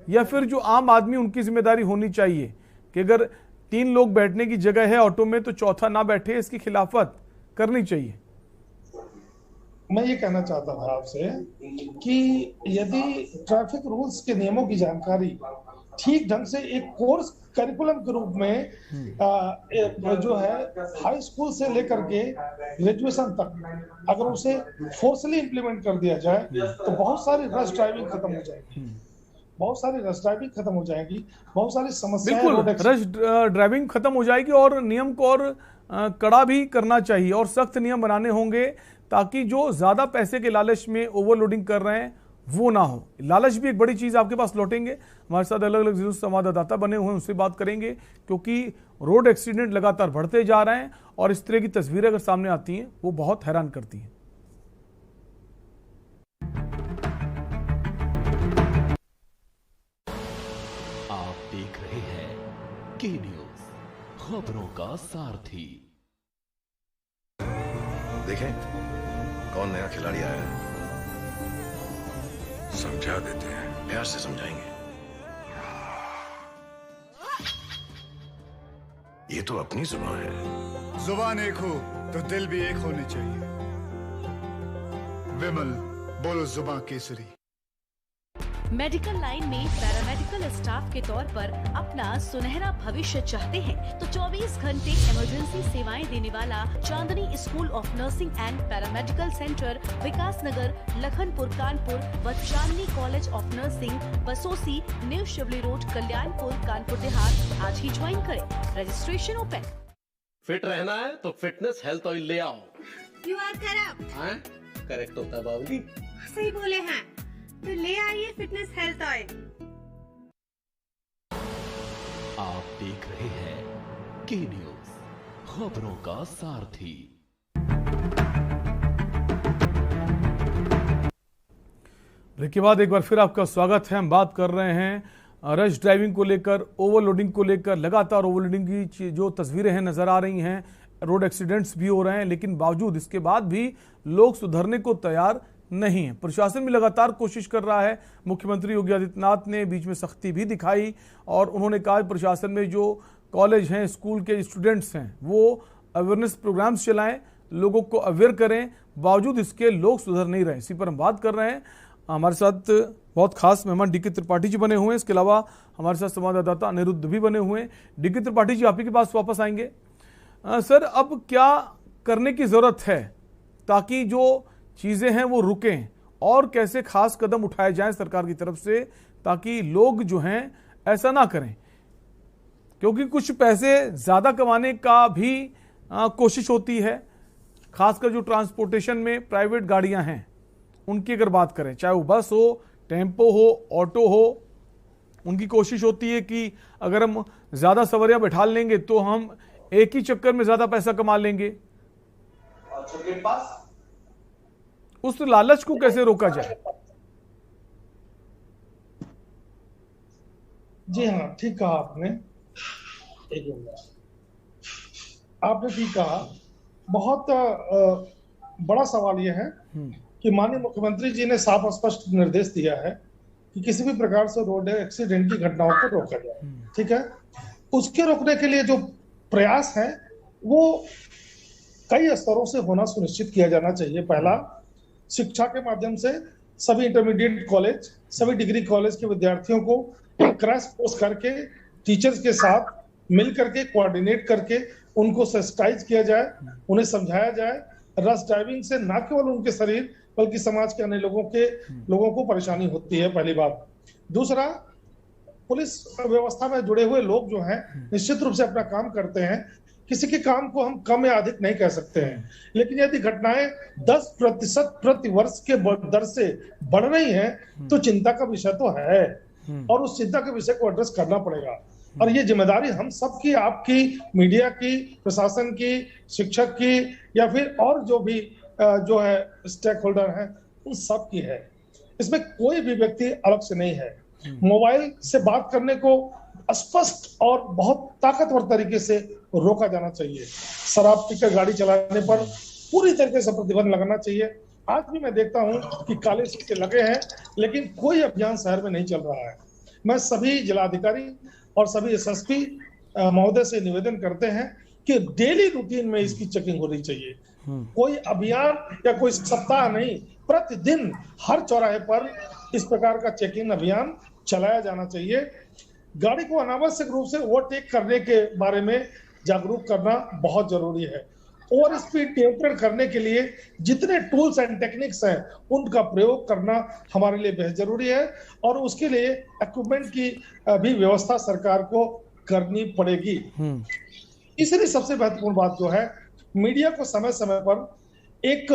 या फिर जो आम आदमी उनकी जिम्मेदारी होनी चाहिए कि अगर 3 लोग बैठने की जगह है ऑटो में तो चौथा ना बैठे, इसकी खिलाफत करनी चाहिए। मैं ये कहना चाहता था आपसे कि यदि ट्रैफिक रूल्स के नियमों की जानकारी ठीक ढंग से एक कोर्स करिकुलम के रूप में जो है हाई स्कूल से लेकर के ग्रेजुएशन तक अगर उसे फोर्सली इंप्लीमेंट कर दिया जाए तो बहुत सारी रश ड्राइविंग खत्म हो जाएगी, बहुत सारी रश ड्राइविंग खत्म हो जाएगी, बहुत सारी समस्याएं, बिल्कुल रश ड्राइविंग खत्म हो जाएगी और नियम को और कड़ा भी करना चाहिए और सख्त नियम बनाने होंगे ताकि जो ज्यादा पैसे के लालच में ओवरलोडिंग कर रहे हैं वो ना हो। लालच भी एक बड़ी चीज आपके पास लौटेंगे। हमारे साथ अलग अलग जिलों से संवाददाता बने हुए हैं, उनसे बात करेंगे क्योंकि रोड एक्सीडेंट लगातार बढ़ते जा रहे हैं और इस तरह की तस्वीरें अगर सामने आती हैं वो बहुत हैरान करती हैं। आप देख रहे हैं के न्यूज, खबरों का सारथी। देखें कौन नया खिलाड़ी आया है, समझा देते हैं, प्यार से समझाएंगे। ये तो अपनी जुबान है। जुबान एक हो तो दिल भी एक होने चाहिए। विमल बोलो जुबान केसरी। मेडिकल लाइन में पैरामेडिकल स्टाफ के तौर पर अपना सुनहरा भविष्य चाहते हैं तो 24 घंटे इमरजेंसी सेवाएं देने वाला Chandni school of nursing and paramedical centre Vikas Nagar, Lakhanpur Kanpur व Chandni college of nursing Basosi, new Shivli road, Kalyanpur, Kanpur Dehat आज ही ज्वाइन करें। Registration open. फिट रहना है तो फिटनेस हेल्थ ऑयल ले आओ। You are correct. करेक्ट होता है बाबूजी, सही बोले हैं, तो ले आइए फिटनेस हेल्थ ऑयल। आप देख रहे हैं के न्यूज, खबरों का सारथी। ब्रेक के बाद एक बार फिर आपका स्वागत है। हम बात कर रहे हैं रश ड्राइविंग को लेकर, ओवरलोडिंग को लेकर। लगातार ओवरलोडिंग की जो तस्वीरें हैं नजर आ रही हैं, रोड एक्सीडेंट्स भी हो रहे हैं, लेकिन बावजूद इसके बाद भी लोग सुधरने को तैयार नहीं है। प्रशासन भी लगातार कोशिश कर रहा है। मुख्यमंत्री योगी आदित्यनाथ ने बीच में सख्ती भी दिखाई और उन्होंने कहा प्रशासन में जो कॉलेज हैं, स्कूल के स्टूडेंट्स हैं, वो अवेयरनेस प्रोग्राम्स चलाएं, लोगों को अवेयर करें। बावजूद इसके लोग सुधर नहीं रहे। इसी पर हम बात कर रहे हैं। हमारे साथ बहुत खास मेहमान डीके त्रिपाठी जी बने हुए हैं। इसके अलावा हमारे साथ संवाददाता अनिरुद्ध भी बने हुए हैं। डीके त्रिपाठी जी, आप ही के पास वापस आएंगे। सर, अब क्या करने की जरूरत है ताकि जो चीजें हैं वो रुकें और कैसे खास कदम उठाए जाएं सरकार की तरफ से ताकि लोग जो हैं ऐसा ना करें, क्योंकि कुछ पैसे ज्यादा कमाने का भी कोशिश होती है। खासकर जो ट्रांसपोर्टेशन में प्राइवेट गाड़ियां हैं उनकी अगर बात करें, चाहे वो बस हो, टेम्पो हो, ऑटो हो, उनकी कोशिश होती है कि अगर हम ज्यादा सवारियां बैठा लेंगे तो हम एक ही चक्कर में ज्यादा पैसा कमा लेंगे। उस लालच को कैसे रोका जाए? जी हाँ, ठीक कहा आपने। आपने ठीक कहा। बहुत बड़ा सवाल यह है कि माननीय मुख्यमंत्री जी ने साफ स्पष्ट निर्देश दिया है कि किसी भी प्रकार से रोड एक्सीडेंट की घटनाओं को रोका जाए। ठीक है, उसके रोकने के लिए जो प्रयास है वो कई स्तरों से होना सुनिश्चित किया जाना चाहिए। पहला, शिक्षा के माध्यम से सभी इंटरमीडिएट कॉलेज, सभी डिग्री कॉलेज के विद्यार्थियों को क्रैश कोर्स करके टीचर्स के साथ मिल करके कोऑर्डिनेट करके उनको सेंसिटाइज किया जाए, उन्हें समझाया जाए। रश ड्राइविंग से न केवल उनके शरीर बल्कि समाज के अन्य लोगों को परेशानी होती है, पहली बात। दूसरा, पुलिस व्यवस्था में जुड़े हुए लोग जो हैं निश्चित रूप से अपना काम करते हैं। किसी के काम को हम कम या अधिक नहीं कह सकते हैं, लेकिन यदि घटनाएं 10% प्रति वर्ष के दर से बढ़ रही हैं तो चिंता का विषय तो है और उस चिंता के विषय को एड्रेस करना पड़ेगा। और ये जिम्मेदारी हम सबकी, आपकी, मीडिया की, प्रशासन की, शिक्षक की या फिर और जो भी जो है स्टेक होल्डर हैं उन सब की है। इसमें कोई भी व्यक्ति अलग से नहीं है। मोबाइल से बात करने को स्पष्ट और बहुत ताकतवर तरीके से रोका जाना चाहिए। शराब पीकर गाड़ी चलाने पर पूरी तरीके से प्रतिबंध लगाना चाहिए। आज भी मैं देखता हूं कि काले शीशे लगे हैं, लेकिन कोई अभियान शहर में नहीं चल रहा है। मैं सभी जिलाधिकारी और सभी एसएसपी महोदय से निवेदन करते हैं कि डेली रूटीन में इसकी चेकिंग होनी चाहिए। कोई अभियान या कोई सप्ताह नहीं, प्रतिदिन हर चौराहे पर इस प्रकार का चेकिंग अभियान चलाया जाना चाहिए। गाड़ी को अनावश्यक रूप से ओवरटेक करने के बारे में जागरूक करना बहुत जरूरी है। ओवर स्पीड नियंत्रण करने के लिए जितने टूल्स एंड टेक्निक्स हैं उनका प्रयोग करना हमारे लिए बेहद जरूरी है, और उसके लिए इक्विपमेंट की भी व्यवस्था सरकार को करनी पड़ेगी। तीसरी सबसे महत्वपूर्ण बात जो है, मीडिया को समय समय पर एक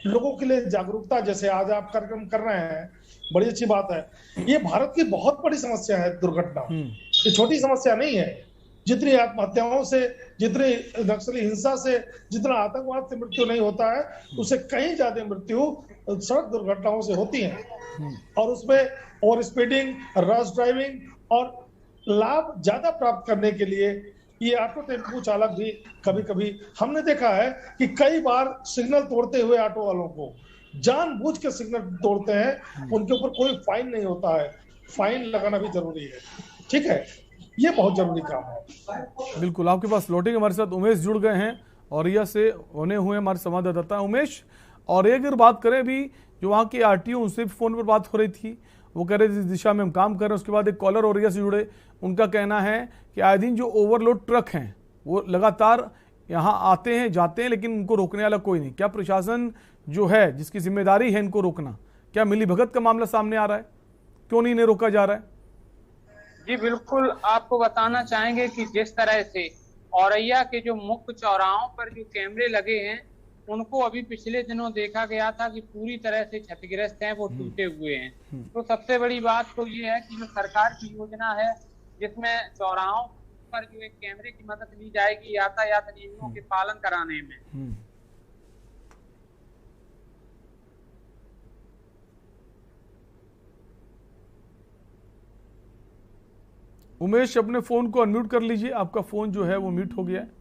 लोगों के लिए जागरूकता, जैसे आज आप कार्यक्रम कर रहे हैं, बड़ी अच्छी बात है। ये भारत की बहुत बड़ी समस्या है दुर्घटना, ये छोटी समस्या नहीं है। जितनी आत्महत्याओं से, जितनी नक्सली हिंसा से, जितना आतंकवाद से मृत्यु नहीं होता है, उससे कहीं ज्यादा मृत्यु सड़क दुर्घटनाओं से होती है। और उसमें ओवर स्पीडिंग, रश ड्राइविंग और लाभ ज्यादा प्राप्त करने के लिए ये ऑटो टेम्पो चालक भी कभी कभी हमने देखा है कि कई बार सिग्नल तोड़ते हुए ऑटो वालों को जानबूझ के सिग्नल तोड़ते हैं, उनके ऊपर कोई फाइन नहीं होता है। फाइन लगाना भी जरूरी है, ठीक है, ये बहुत जरूरी काम है। बिल्कुल, आपके पास लौटेंगे, हमारे साथ उमेश जुड़ गए हैं औरैया से होने हुए हमारे संवाददाता उमेश। और एक अगर बात करें भी, जो वहाँ के आरटीओ, उनसे भी फोन पर बात हो रही थी, वो कह रहे थे इस दिशा में हम काम कर रहे हैं। उसके बाद एक कॉलर औरैया से जुड़े, उनका कहना है कि आए दिन जो ओवरलोड ट्रक हैं वो लगातार यहाँ आते हैं जाते हैं, लेकिन उनको रोकने वाला कोई नहीं। क्या प्रशासन जो है, जिसकी जिम्मेदारी है इनको रोकना, क्या मिलीभगत का मामला सामने आ रहा है? क्यों नहीं इन्हें रोका जा रहा है? जी बिल्कुल, आपको बताना चाहेंगे कि जिस तरह से औरैया के जो मुख्य चौराहों पर जो कैमरे लगे हैं, उनको अभी पिछले दिनों देखा गया था कि पूरी तरह से क्षतिग्रस्त हैं, वो टूटे हुए हैं। तो सबसे बड़ी बात तो ये है कि जो सरकार की योजना है, जिसमें चौराहों पर जो एक कैमरे की मदद ली जाएगी यातायात नियमों के पालन कराने में। उमेश, अपने फोन को अनम्यूट कर लीजिए, आपका फोन जो है वो म्यूट हो गया है।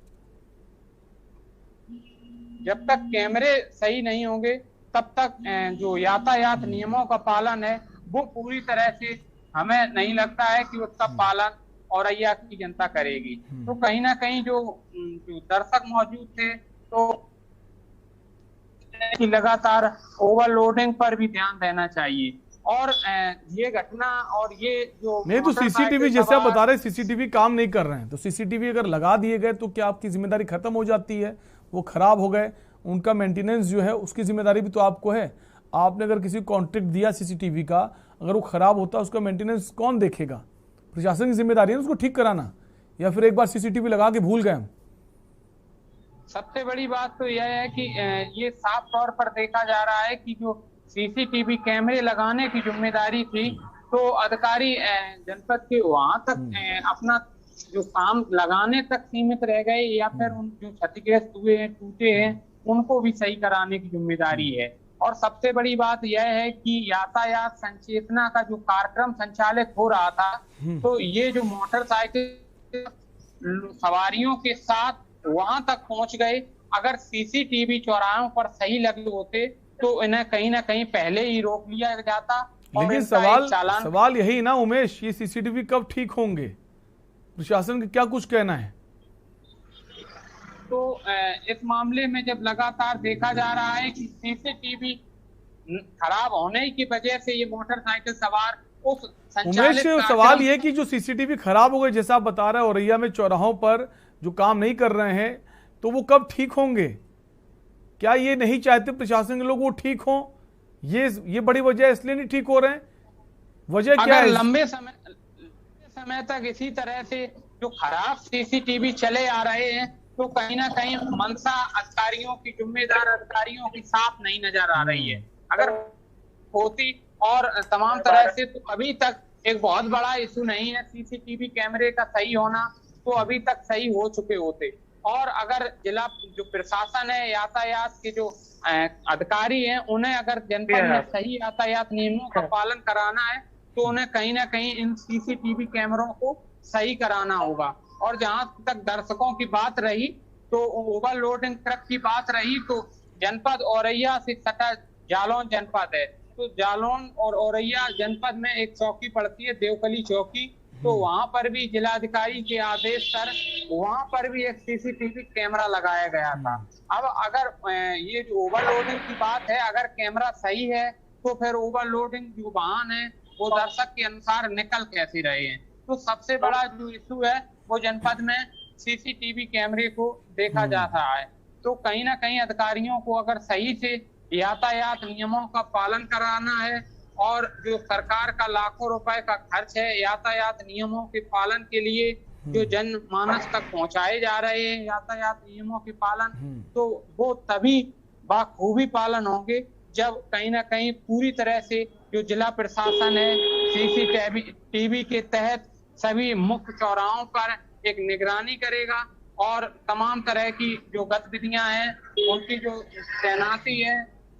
जब तक कैमरे सही नहीं होंगे तब तक जो यातायात नियमों का पालन है वो पूरी तरह से हमें नहीं लगता है कि उसका पालन औरैया की जनता करेगी। तो कहीं ना कहीं जो दर्शक मौजूद थे, तो लगातार ओवरलोडिंग पर भी ध्यान देना चाहिए। और ये घटना और ये जो नहीं, तो सीसीटीवी जैसे आप बता रहे हैं, सीसीटीवी काम नहीं कर रहे हैं, तो सीसीटीवी अगर लगा दिए गए तो क्या आपकी जिम्मेदारी खत्म हो जाती है? वो खराब हो गए, उनका मेंटेनेंस जो है उसकी जिम्मेदारी भी तो आपको है। आपने अगर किसी को कॉन्ट्रैक्ट दिया सीसीटीवी का, अगर वो खराब होता है उसका मेंटेनेंस कौन देखेगा? प्रशासन की जिम्मेदारी है उसको ठीक कराना, या फिर एक बार सीसीटीवी लगा के भूल गए हम? सबसे बड़ी बात तो यह है कि ये साफ तौर पर देखा जा रहा है कि जो सीसीटीवी कैमरे लगाने की जिम्मेदारी थी, तो अधिकारी जनपद के वहां तक अपना जो काम लगाने तक सीमित रह गए, या फिर उन जो क्षतिग्रस्त हुए हैं, टूटे हैं, उनको भी सही कराने की जिम्मेदारी है। और सबसे बड़ी बात यह है कि यातायात संचेतना का जो कार्यक्रम संचालित हो रहा था, तो ये जो मोटरसाइकिल सवारियों के साथ वहां तक पहुंच गए। अगर सीसीटीवी चौराहों पर सही लगे होते तो इन्हें कहीं ना कहीं पहले ही रोक लिया जाता। लेकिन सवाल यही ना उमेश, ये सीसीटीवी कब ठीक होंगे? प्रशासन का क्या कुछ कहना है? तो इस मामले में जब लगातार देखा जा रहा है कि सीसीटीवी खराब होने की वजह से ये मोटरसाइकिल सवार उस उमेश, सवाल ये कि जो सीसीटीवी खराब हो गए, जैसा आप बता रहे हैं औरैया में चौराहों पर जो काम नहीं कर रहे हैं, तो वो कब ठीक होंगे? क्या ये नहीं चाहते प्रशासन के लोग वो ठीक हों? ये बड़ी वजह है इसलिए नहीं ठीक हो रहे हैं? वजह क्या है? लंबे समय तक इसी तरह से जो खराब सीसीटीवी चले आ रहे हैं, तो कहीं ना कहीं मनसा अधिकारियों की, जिम्मेदार अधिकारियों की साफ नहीं नजर आ रही है। अगर होती और तमाम तरह से, तो अभी तक एक बहुत बड़ा इशू नहीं है सीसीटीवी कैमरे का सही होना, तो अभी तक सही हो चुके होते। और अगर जिला जो प्रशासन है, यातायात के जो अधिकारी हैं, उन्हें अगर जनपद में सही यातायात नियमों का पालन कराना है, तो उन्हें कहीं ना कहीं इन सीसीटीवी कैमरों को सही कराना होगा। और जहां तक दर्शकों की बात रही, तो ओवरलोडिंग ट्रक की बात रही, तो जनपद औरैया से सटा जालौन जनपद है। तो जालौन और औरैया जनपद में एक चौकी पड़ती है, देवकली चौकी, तो वहां पर भी जिलाधिकारी के आदेश पर वहां पर भी एक सीसीटीवी कैमरा लगाया गया था। अब अगर ये जो ओवरलोडिंग की बात है, अगर कैमरा सही है तो फिर ओवरलोडिंग जो वाहन है वो दर्शक के अनुसार निकल कैसे रहे हैं। तो सबसे बड़ा जो इशू है वो जनपद में सीसीटीवी कैमरे को देखा जा रहा है। तो कहीं ना कहीं अधिकारियों को अगर सही से यातायात नियमों का पालन कराना है और जो सरकार का लाखों रुपए का खर्च है यातायात नियमों के पालन के लिए जो जनमानस तक पहुंचाए जा रहे हैं यातायात नियमों के पालन, तो वो तभी बाखूबी पालन होंगे जब कहीं ना कहीं पूरी तरह से जो जिला प्रशासन है सीसीटीवी के तहत सभी मुख्य चौराहों पर एक निगरानी करेगा और तमाम तरह की जो गतिविधियां हैं उनकी जो तैनाती है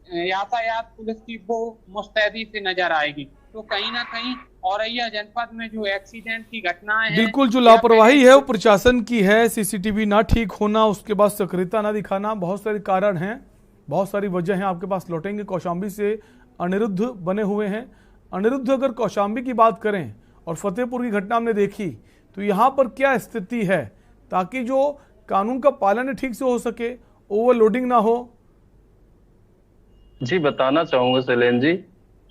यातायात पुलिस की वो मुस्तैदी से नजर आएगी। तो कहीं ना कहीं औरैया जनपद में जो एक्सीडेंट की घटनाएं हैं, बिल्कुल जो लापरवाही है वो प्रशासन की है, सीसीटीवी ना ठीक होना, उसके बाद सक्रियता ना दिखाना, बहुत सारे कारण हैं, बहुत सारी वजह हैं। आपके पास लौटेंगे। कौशाम्बी से अनिरुद्ध बने हुए हैं। अनिरुद्ध, अगर कौशाम्बी की बात करें और फतेहपुर की घटना हमने देखी तो यहाँ पर क्या स्थिति है ताकि जो कानून का पालन ठीक से हो सके, ओवरलोडिंग ना हो? जी बताना चाहूंगा शैलेंद्र जी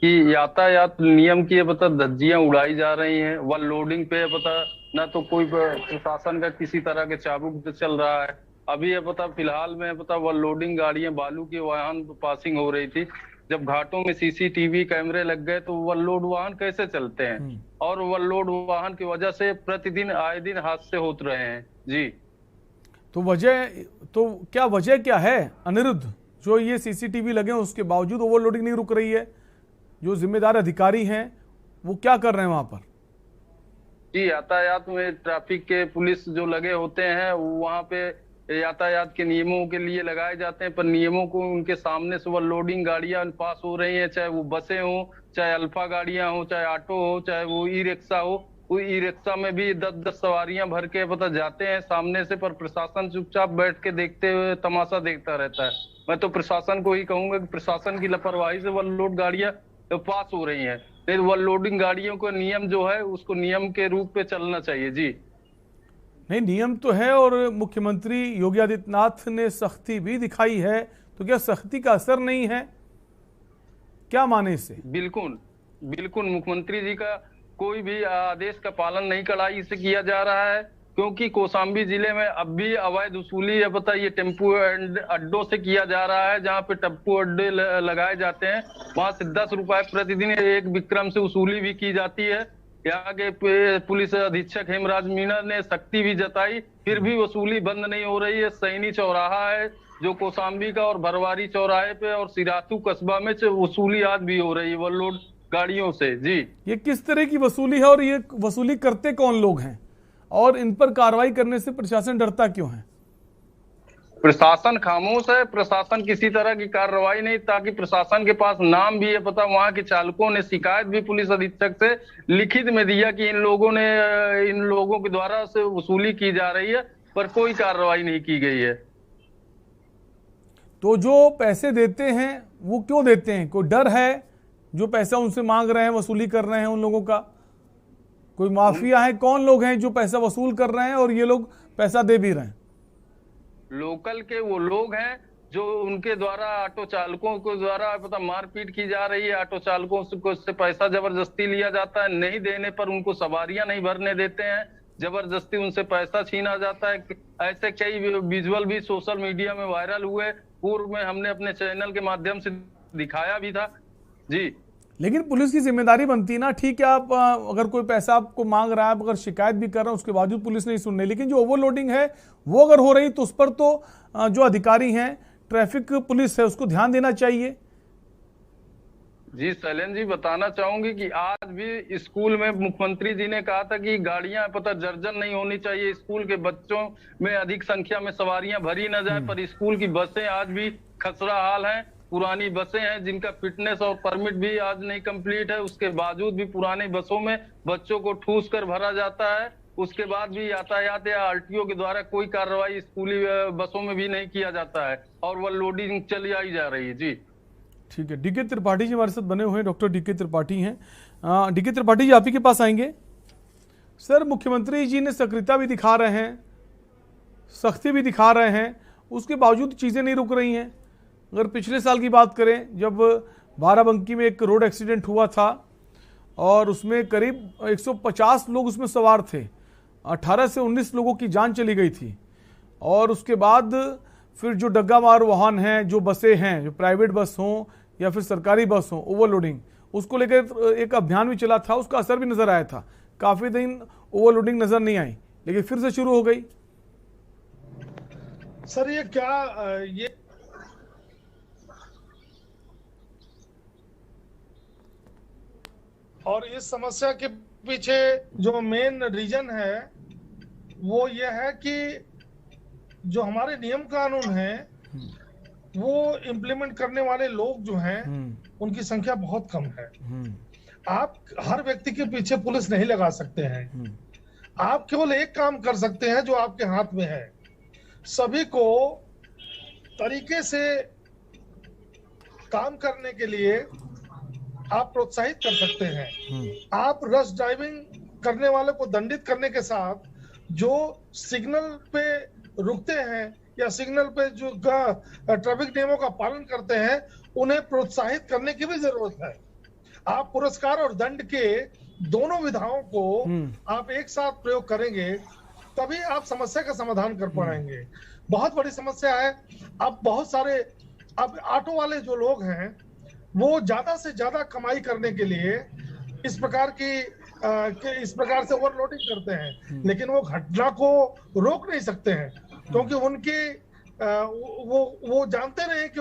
कि यातायात नियम की पता धज्जियां उड़ाई जा रही हैं। वन लोडिंग पे पता ना तो कोई प्रशासन का किसी तरह के चाबुक चल रहा है। अभी ये पता फिलहाल में पता वन लोडिंग गाड़ियां बालू के वाहन पासिंग हो रही थी। जब घाटों में सीसीटीवी कैमरे लग गए तो वन लोड वाहन कैसे चलते हैं, और वन लोड वाहन की वजह से प्रतिदिन आए दिन हादसे होते रहे हैं। जी तो क्या वजह है अनिरुद्ध, जो ये सीसीटीवी लगे हैं उसके बावजूद ओवरलोडिंग नहीं रुक रही है? जो जिम्मेदार अधिकारी हैं वो क्या कर रहे हैं वहां पर? जी यातायात में ट्रैफिक के पुलिस जो लगे होते हैं वहां पे यातायात के नियमों के लिए लगाए जाते हैं, पर नियमों को उनके सामने से ओवरलोडिंग गाड़ियां पास हो रही हैं, चाहे वो बसें हो, चाहे अल्फा गाड़ियां हो, चाहे ऑटो हो, चाहे वो ई रिक्शा हो। वो ई रिक्शा में भी 10-10 सवारियां भर के पता जाते हैं सामने से, पर प्रशासन चुपचाप बैठ के देखते हुए तमाशा देखता रहता है। मैं तो प्रशासन को ही कहूंगा कि प्रशासन की लापरवाही से ओवरलोड गाड़ियां तो पास हो रही हैं। नहीं, ओवरलोडिंग गाड़ियों का नियम जो है उसको नियम के रूप पे चलना चाहिए। जी नहीं, नियम तो है और मुख्यमंत्री योगी आदित्यनाथ ने सख्ती भी दिखाई है, तो क्या सख्ती का असर नहीं है? क्या माने इससे? बिल्कुल मुख्यमंत्री जी का कोई भी आदेश का पालन नहीं कड़ाई से किया जा रहा है, क्योंकि कौशाम्बी जिले में अब भी अवैध वसूली है पता ये टेम्पो अड्डों से किया जा रहा है। जहां पे टेम्पो अड्डे लगाए जाते हैं वहां से 10 रुपए प्रतिदिन एक विक्रम से वसूली भी की जाती है। यहाँ के पुलिस अधीक्षक हेमराज मीणा ने सख्ती भी जताई, फिर भी वसूली बंद नहीं हो रही है। सैनी चौराहा है जो कौशाम्बी का और भरवारी चौराहे पे और सिरातू कस्बा में वसूली आज भी हो रही है ओवरलोड गाड़ियों से। जी ये किस तरह की वसूली है और ये वसूली करते कौन लोग हैं और इन पर कार्रवाई करने से प्रशासन डरता क्यों है? प्रशासन खामोश है, प्रशासन किसी तरह की कार्रवाई नहीं, ताकि प्रशासन के पास नाम भी है पता। वहां के चालकों ने शिकायत भी पुलिस अधीक्षक से लिखित में दिया कि इन लोगों के द्वारा से वसूली की जा रही है, पर कोई कार्रवाई नहीं की गई है। तो जो पैसे देते हैं वो क्यों देते हैं? कोई डर है जो पैसा उनसे मांग रहे हैं, वसूली कर रहे हैं उन लोगों का? कोई माफिया है? कौन लोग हैं जो पैसा वसूल कर रहे हैं और ये लोग पैसा दे भी रहे हैं? लोकल के वो लोग हैं जो उनके द्वारा ऑटो चालकों को द्वारा पता मारपीट की जा रही है। ऑटो चालकों से पैसा जबरदस्ती लिया जाता है, नहीं देने पर उनको सवारियां नहीं भरने देते हैं, जबरदस्ती उनसे पैसा छीना जाता है। ऐसे कई विजुअल भी सोशल मीडिया में वायरल हुए, पूर्व में हमने अपने चैनल के माध्यम से दिखाया भी था। जी लेकिन पुलिस की जिम्मेदारी बनती है ना, ठीक है आप अगर कोई पैसा आपको मांग रहा है, आप अगर शिकायत भी कर रहे हैं उसके बावजूद पुलिस नहीं सुन रही, लेकिन जो ओवरलोडिंग है वो अगर हो रही तो उस पर तो जो अधिकारी हैं, ट्रैफिक पुलिस है, उसको ध्यान देना चाहिए। जी शैलेंद्र जी बताना चाहूंगी कि आज भी स्कूल में मुख्यमंत्री जी ने कहा था कि गाड़ियां पता जर्जर नहीं होनी चाहिए, स्कूल के बच्चों में अधिक संख्या में सवारियां भरी न जाए, पर स्कूल की बसें आज भी खसरा हाल है। पुरानी बसें हैं जिनका फिटनेस और परमिट भी आज नहीं कंप्लीट है, उसके बावजूद भी पुरानी बसों में बच्चों को ठूस कर भरा जाता है। उसके बाद भी यातायात या आरटीओ के द्वारा कोई कार्रवाई स्कूली बसों में भी नहीं किया जाता है और वह लोडिंग चली आई जा रही है। जी ठीक है, डीके त्रिपाठी जी हमारे साथ बने हुए हैं, डॉक्टर डीके त्रिपाठी हैं। डीके त्रिपाठी जी, आप ही के पास आएंगे। सर, मुख्यमंत्री जी ने सक्रियता भी दिखा रहे हैं, सख्ती भी दिखा रहे हैं, उसके बावजूद चीज़ें नहीं रुक रही हैं। अगर पिछले साल की बात करें, जब बाराबंकी में एक रोड एक्सीडेंट हुआ था और उसमें करीब 150 लोग उसमें सवार थे, 18 से 19 लोगों की जान चली गई थी। और उसके बाद फिर जो डग्गा मार वाहन हैं, जो बसें हैं, जो प्राइवेट बस हों या फिर सरकारी बस हों, ओवरलोडिंग, उसको लेकर एक अभियान भी चला था, उसका असर भी नज़र आया था। काफ़ी दिन ओवरलोडिंग नज़र नहीं आई, लेकिन फिर से शुरू हो गई। सर, ये क्या ये और इस समस्या के पीछे जो मेन रीजन है वो ये है कि जो हमारे नियम कानून है वो इम्प्लीमेंट करने वाले लोग जो हैं उनकी संख्या बहुत कम है। आप हर व्यक्ति के पीछे पुलिस नहीं लगा सकते हैं। आप केवल एक काम कर सकते हैं जो आपके हाथ में है, सभी को तरीके से काम करने के लिए आप प्रोत्साहित कर सकते हैं। आप रश ड्राइविंग करने वाले को दंडित करने के साथ जो सिग्नल पे रुकते हैं या सिग्नल पे जो ट्रैफिक नियमों का पालन करते हैं उन्हें प्रोत्साहित करने की भी जरूरत है। आप पुरस्कार और दंड के दोनों विधाओं को आप एक साथ प्रयोग करेंगे तभी आप समस्या का समाधान कर पाएंगे। बहुत बड़ी समस्या है। अब बहुत सारे ऑटो वाले जो लोग हैं वो ज्यादा से ज्यादा कमाई करने के लिए इस प्रकार से ओवरलोडिंग करते हैं, लेकिन वो घटना को रोक नहीं सकते हैं क्योंकि वो जानते नहीं कि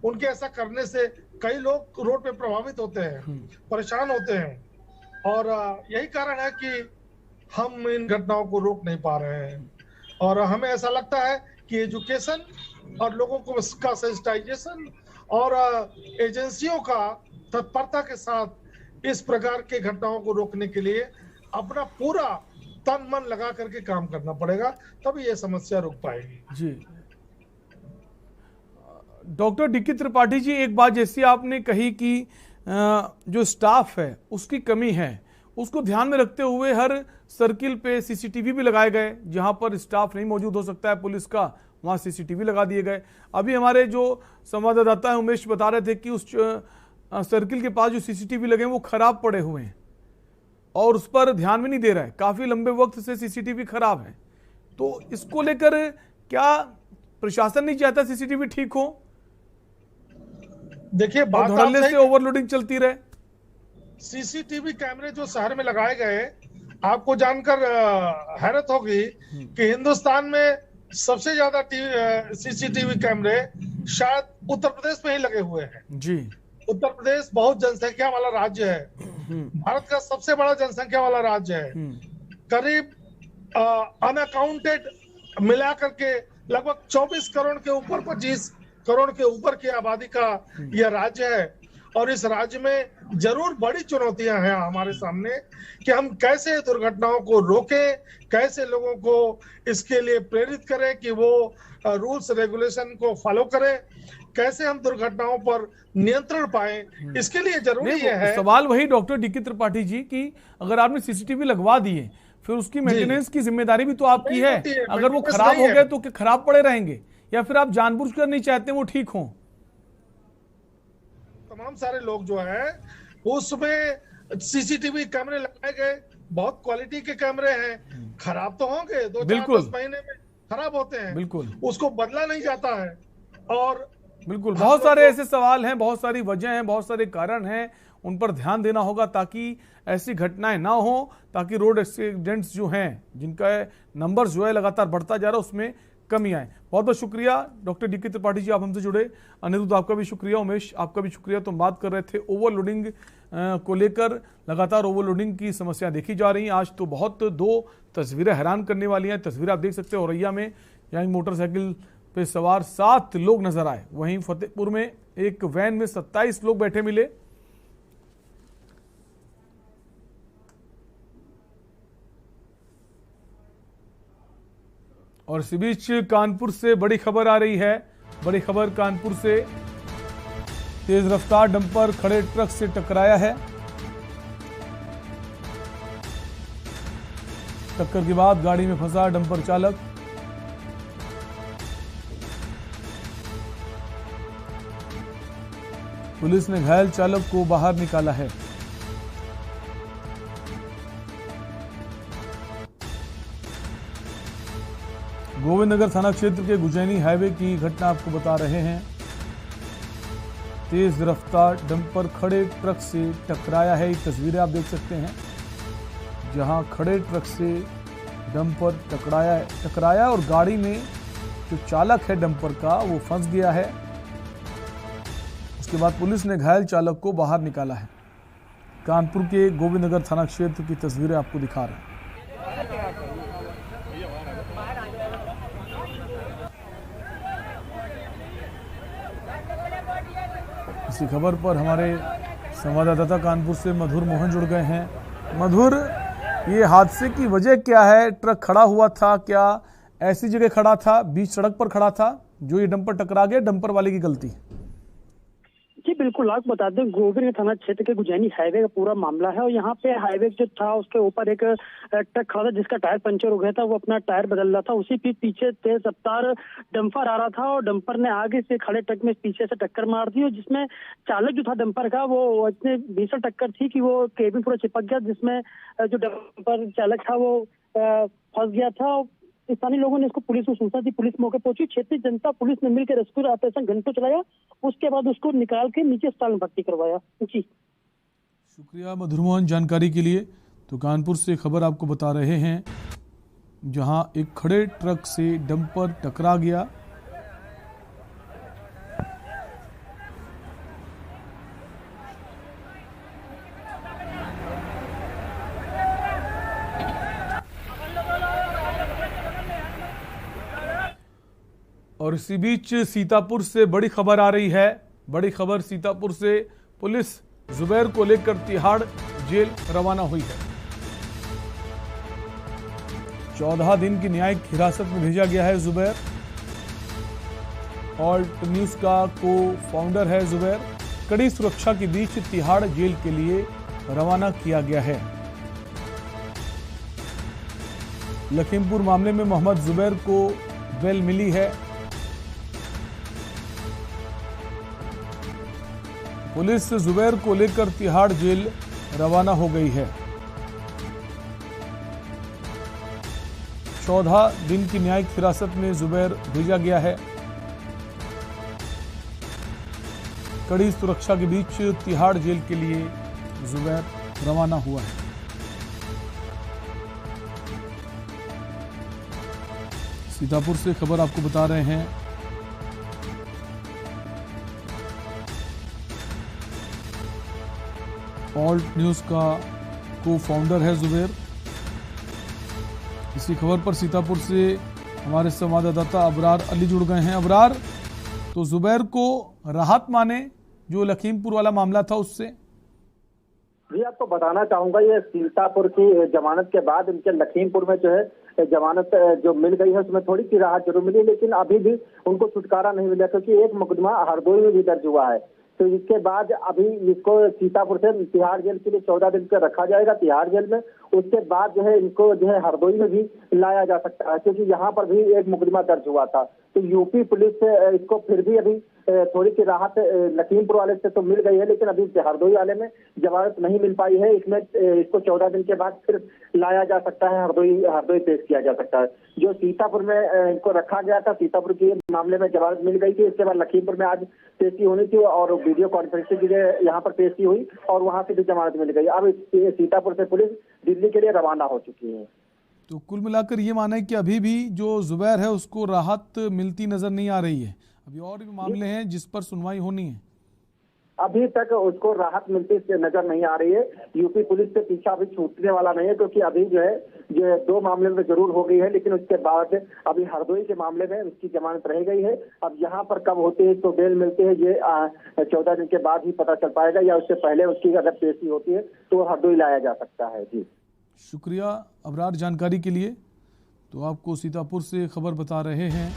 उनके ऐसा करने से कई लोग रोड पे प्रभावित होते हैं, परेशान होते हैं। और यही कारण है कि हम इन घटनाओं को रोक नहीं पा रहे हैं। और हमें ऐसा लगता है कि एजुकेशन और लोगों को इसका सेंसिटाइजेशन और एजेंसियों का तत्परता के साथ इस प्रकार के घटनाओं को रोकने के लिए अपना पूरा तन मन लगा करके काम करना पड़ेगा, तभी ये समस्या रुक पाएगी। जी डॉक्टर डीके त्रिपाठी जी, एक बात जैसी आपने कही कि जो स्टाफ है उसकी कमी है, उसको ध्यान में रखते हुए हर सर्किल पे सीसीटीवी भी लगाए गए। जहां पर स्टाफ नहीं मौजूद हो सकता है पुलिस का, वहां सीसीटीवी लगा दिए गए। अभी हमारे जो संवाददाता है उमेश बता रहे थे कि उस सर्किल के पास जो सीसीटीवी लगे हैं वो खराब पड़े हुए हैं और उस पर ध्यान भी नहीं दे रहा है। काफी लंबे वक्त से सीसीटीवी खराब है, तो इसको लेकर क्या प्रशासन नहीं चाहता सीसीटीवी ठीक हो? देखिए, बात धड़ल्ले से ओवरलोडिंग चलती रहे। सीसीटीवी कैमरे जो शहर में लगाए गए, आपको जानकर हैरत होगी कि हिंदुस्तान में सबसे ज्यादा सीसीटीवी कैमरे शायद उत्तर प्रदेश में ही लगे हुए हैं। जी, उत्तर प्रदेश बहुत जनसंख्या वाला राज्य है, भारत का सबसे बड़ा जनसंख्या वाला राज्य है। करीब अनअकाउंटेड मिला करके लगभग 24 करोड़ के ऊपर, 25 करोड़ के ऊपर की आबादी का यह राज्य है। और इस राज्य में जरूर बड़ी चुनौतियां हैं हमारे सामने कि हम कैसे दुर्घटनाओं को रोकें, कैसे लोगों को इसके लिए प्रेरित करें कि वो रूल्स रेगुलेशन को फॉलो करें, कैसे हम दुर्घटनाओं पर नियंत्रण पाएं। इसके लिए जरूरी है। सवाल वही डॉक्टर डीके त्रिपाठी जी की, अगर आपने सीसीटीवी लगवा दिए फिर उसकी मेंटेनेंस की जिम्मेदारी भी तो आपकी है। अगर वो खराब हो गए तो खराब पड़े रहेंगे, या फिर आप जानबूझकर नहीं चाहते वो ठीक हों? तमाम सारे लोग जो है उसमें सीसीटीवी कैमरे लगाए गए, बहुत क्वालिटी के कैमरे हैं, खराब तो होंगे, 2-4 महीने में खराब होते हैं, बिल्कुल उसको बदला नहीं जाता है। और बिल्कुल बहुत सारे ऐसे सवाल हैं, बहुत सारी वजह हैं, बहुत सारे कारण हैं, उन पर ध्यान देना होगा ताकि ऐसी घटनाएं ना हो, ताकि रोड एक्सीडेंट्स जो हैं जिनका नंबर जो है लगातार बढ़ता जा रहा है उसमें कमी आए। बहुत बहुत शुक्रिया डॉक्टर डीके त्रिपाठी जी, आप हमसे जुड़े। अनिरुद्ध, आपका भी शुक्रिया। उमेश, आपका भी शुक्रिया। तो हम बात कर रहे थे ओवरलोडिंग को लेकर। लगातार ओवरलोडिंग की समस्या देखी जा रही है। आज तो बहुत 2 तस्वीरें हैरान करने वाली हैं। तस्वीर आप देख सकते हैं औरैया में, यहाँ मोटरसाइकिल पे सवार 7 लोग नजर आए। वहीं फतेहपुर में एक वैन में 27 लोग बैठे मिले। और इसी बीच कानपुर से बड़ी खबर आ रही है। बड़ी खबर कानपुर से, तेज रफ्तार डंपर खड़े ट्रक से टकराया है। टक्कर के बाद गाड़ी में फंसा डंपर चालक। पुलिस ने घायल चालक को बाहर निकाला है। गोविंदनगर थाना क्षेत्र के गुजैनी हाईवे की घटना आपको बता रहे हैं। तेज रफ्तार डंपर खड़े ट्रक से टकराया है। ये तस्वीरें आप देख सकते हैं जहां खड़े ट्रक से डंपर टकराया और गाड़ी में जो चालक है डंपर का वो फंस गया है। उसके बाद पुलिस ने घायल चालक को बाहर निकाला है। कानपुर के गोविंदनगर थाना क्षेत्र की तस्वीरें आपको दिखा रहे हैं। इसी खबर पर हमारे संवाददाता कानपुर से मधुर मोहन जुड़ गए हैं। मधुर, ये हादसे की वजह क्या है? ट्रक खड़ा हुआ था, क्या ऐसी जगह खड़ा था, बीच सड़क पर खड़ा था जो ये डंपर टकरा गया? डंपर वाले की गलती? जी बिल्कुल, आपको बता दें गोविंदनगर थाना क्षेत्र के गुजैनी हाईवे का पूरा मामला है और यहाँ पे हाईवे जो था उसके ऊपर एक ट्रक खड़ा था जिसका टायर पंचर हो गया था। वो अपना टायर बदल रहा था, उसी के पीछे तेज रफ्तार डंपर आ रहा था और डंपर ने आगे से खड़े ट्रक में पीछे से टक्कर मार दी और जिसमें चालक जो था डंपर का वो इतने भीषण टक्कर थी कि वो केबिन पूरा चिपक गया, जिसमें जो डंपर चालक था वो फंस गया था। स्थानीय लोगों ने इसको पुलिस को सूचना दी, पुलिस मौके पहुंची। क्षेत्रीय जनता पुलिस ने मिलकर रेस्क्यू ऑपरेशन घंटों चलाया, उसके बाद उसको निकाल के नीचे अस्पताल में भर्ती करवाया। जी शुक्रिया मधुर मोहन जानकारी के लिए। तो कानपुर से खबर आपको बता रहे हैं जहां एक खड़े ट्रक से डंपर टकरा गया। और इसी बीच सीतापुर से बड़ी खबर आ रही है। बड़ी खबर सीतापुर से, पुलिस जुबैर को लेकर तिहाड़ जेल रवाना हुई है। 14 दिन की न्यायिक हिरासत में भेजा गया है जुबैर। ऑल्ट न्यूज का को फाउंडर है जुबैर। कड़ी सुरक्षा के बीच तिहाड़ जेल के लिए रवाना किया गया है। लखीमपुर मामले में मोहम्मद जुबैर को बेल मिली है। पुलिस जुबैर को लेकर तिहाड़ जेल रवाना हो गई है। 14 दिन की न्यायिक हिरासत में जुबैर भेजा गया है। कड़ी सुरक्षा के बीच तिहाड़ जेल के लिए जुबैर रवाना हुआ है। सीतापुर से खबर आपको बता रहे हैं। ऑल्ट न्यूज का को फाउंडर है जुबैर। इसी खबर पर सीतापुर से हमारे संवाददाता अबरार अली जुड़ गए हैं। अबरार, तो जुबैर को राहत माने जो लखीमपुर वाला मामला था उससे? जी आपको बताना चाहूंगा, ये सीतापुर की जमानत के बाद इनके लखीमपुर में जो है जमानत जो मिल गई है उसमें थोड़ी सी राहत जरूर मिली, लेकिन अभी भी उनको छुटकारा नहीं मिला क्योंकि एक मुकदमा हरदोई में भी दर्ज हुआ है। तो इसके बाद अभी इसको सीतापुर से तिहाड़ जेल के लिए 14 दिन का रखा जाएगा तिहाड़ जेल में। उसके बाद जो है इनको जो है हरदोई में भी लाया जा सकता है क्योंकि यहाँ पर भी एक मुकदमा दर्ज हुआ था। तो यूपी पुलिस से इसको फिर भी अभी थोड़ी सी राहत लखीमपुर वाले से तो मिल गई है, लेकिन अभी हरदोई वाले में जमानत नहीं मिल पाई है। इसमें इसको 14 दिन के बाद फिर लाया जा सकता है, हरदोई पेश किया जा सकता है। जो सीतापुर में इनको रखा गया था, सीतापुर के मामले में जमानत मिल गई थी, इसके बाद लखीमपुर में आज पेशी होनी थी और वीडियो कॉन्फ्रेंसिंग के लिए यहाँ पर पेशी हुई और वहां से भी जमानत मिल गई। अब सीतापुर से पुलिस दिल्ली के लिए रवाना हो चुकी है। तो कुल मिलाकर ये माना है कि अभी भी जो जुबैर है उसको राहत मिलती नजर नहीं आ रही है। अभी और भी मामले हैं जिस पर सुनवाई होनी है। अभी तक उसको राहत मिलती नजर नहीं आ रही है। यूपी पुलिस से पीछा अभी छूटने वाला नहीं है क्योंकि अभी जो है ये 2 मामले में जरूर हो गई है, लेकिन उसके बाद अभी हरदोई के मामले में उसकी जमानत रह गई है। अब यहाँ पर कब होती है तो बेल मिलती है ये 14 दिन के बाद ही पता चल पाएगा, या उससे पहले उसकी अगर पेशी होती है तो हरदोई लाया जा सकता है। जी शुक्रिया अबरार जानकारी के लिए। तो आपको सीतापुर से खबर बता रहे हैं।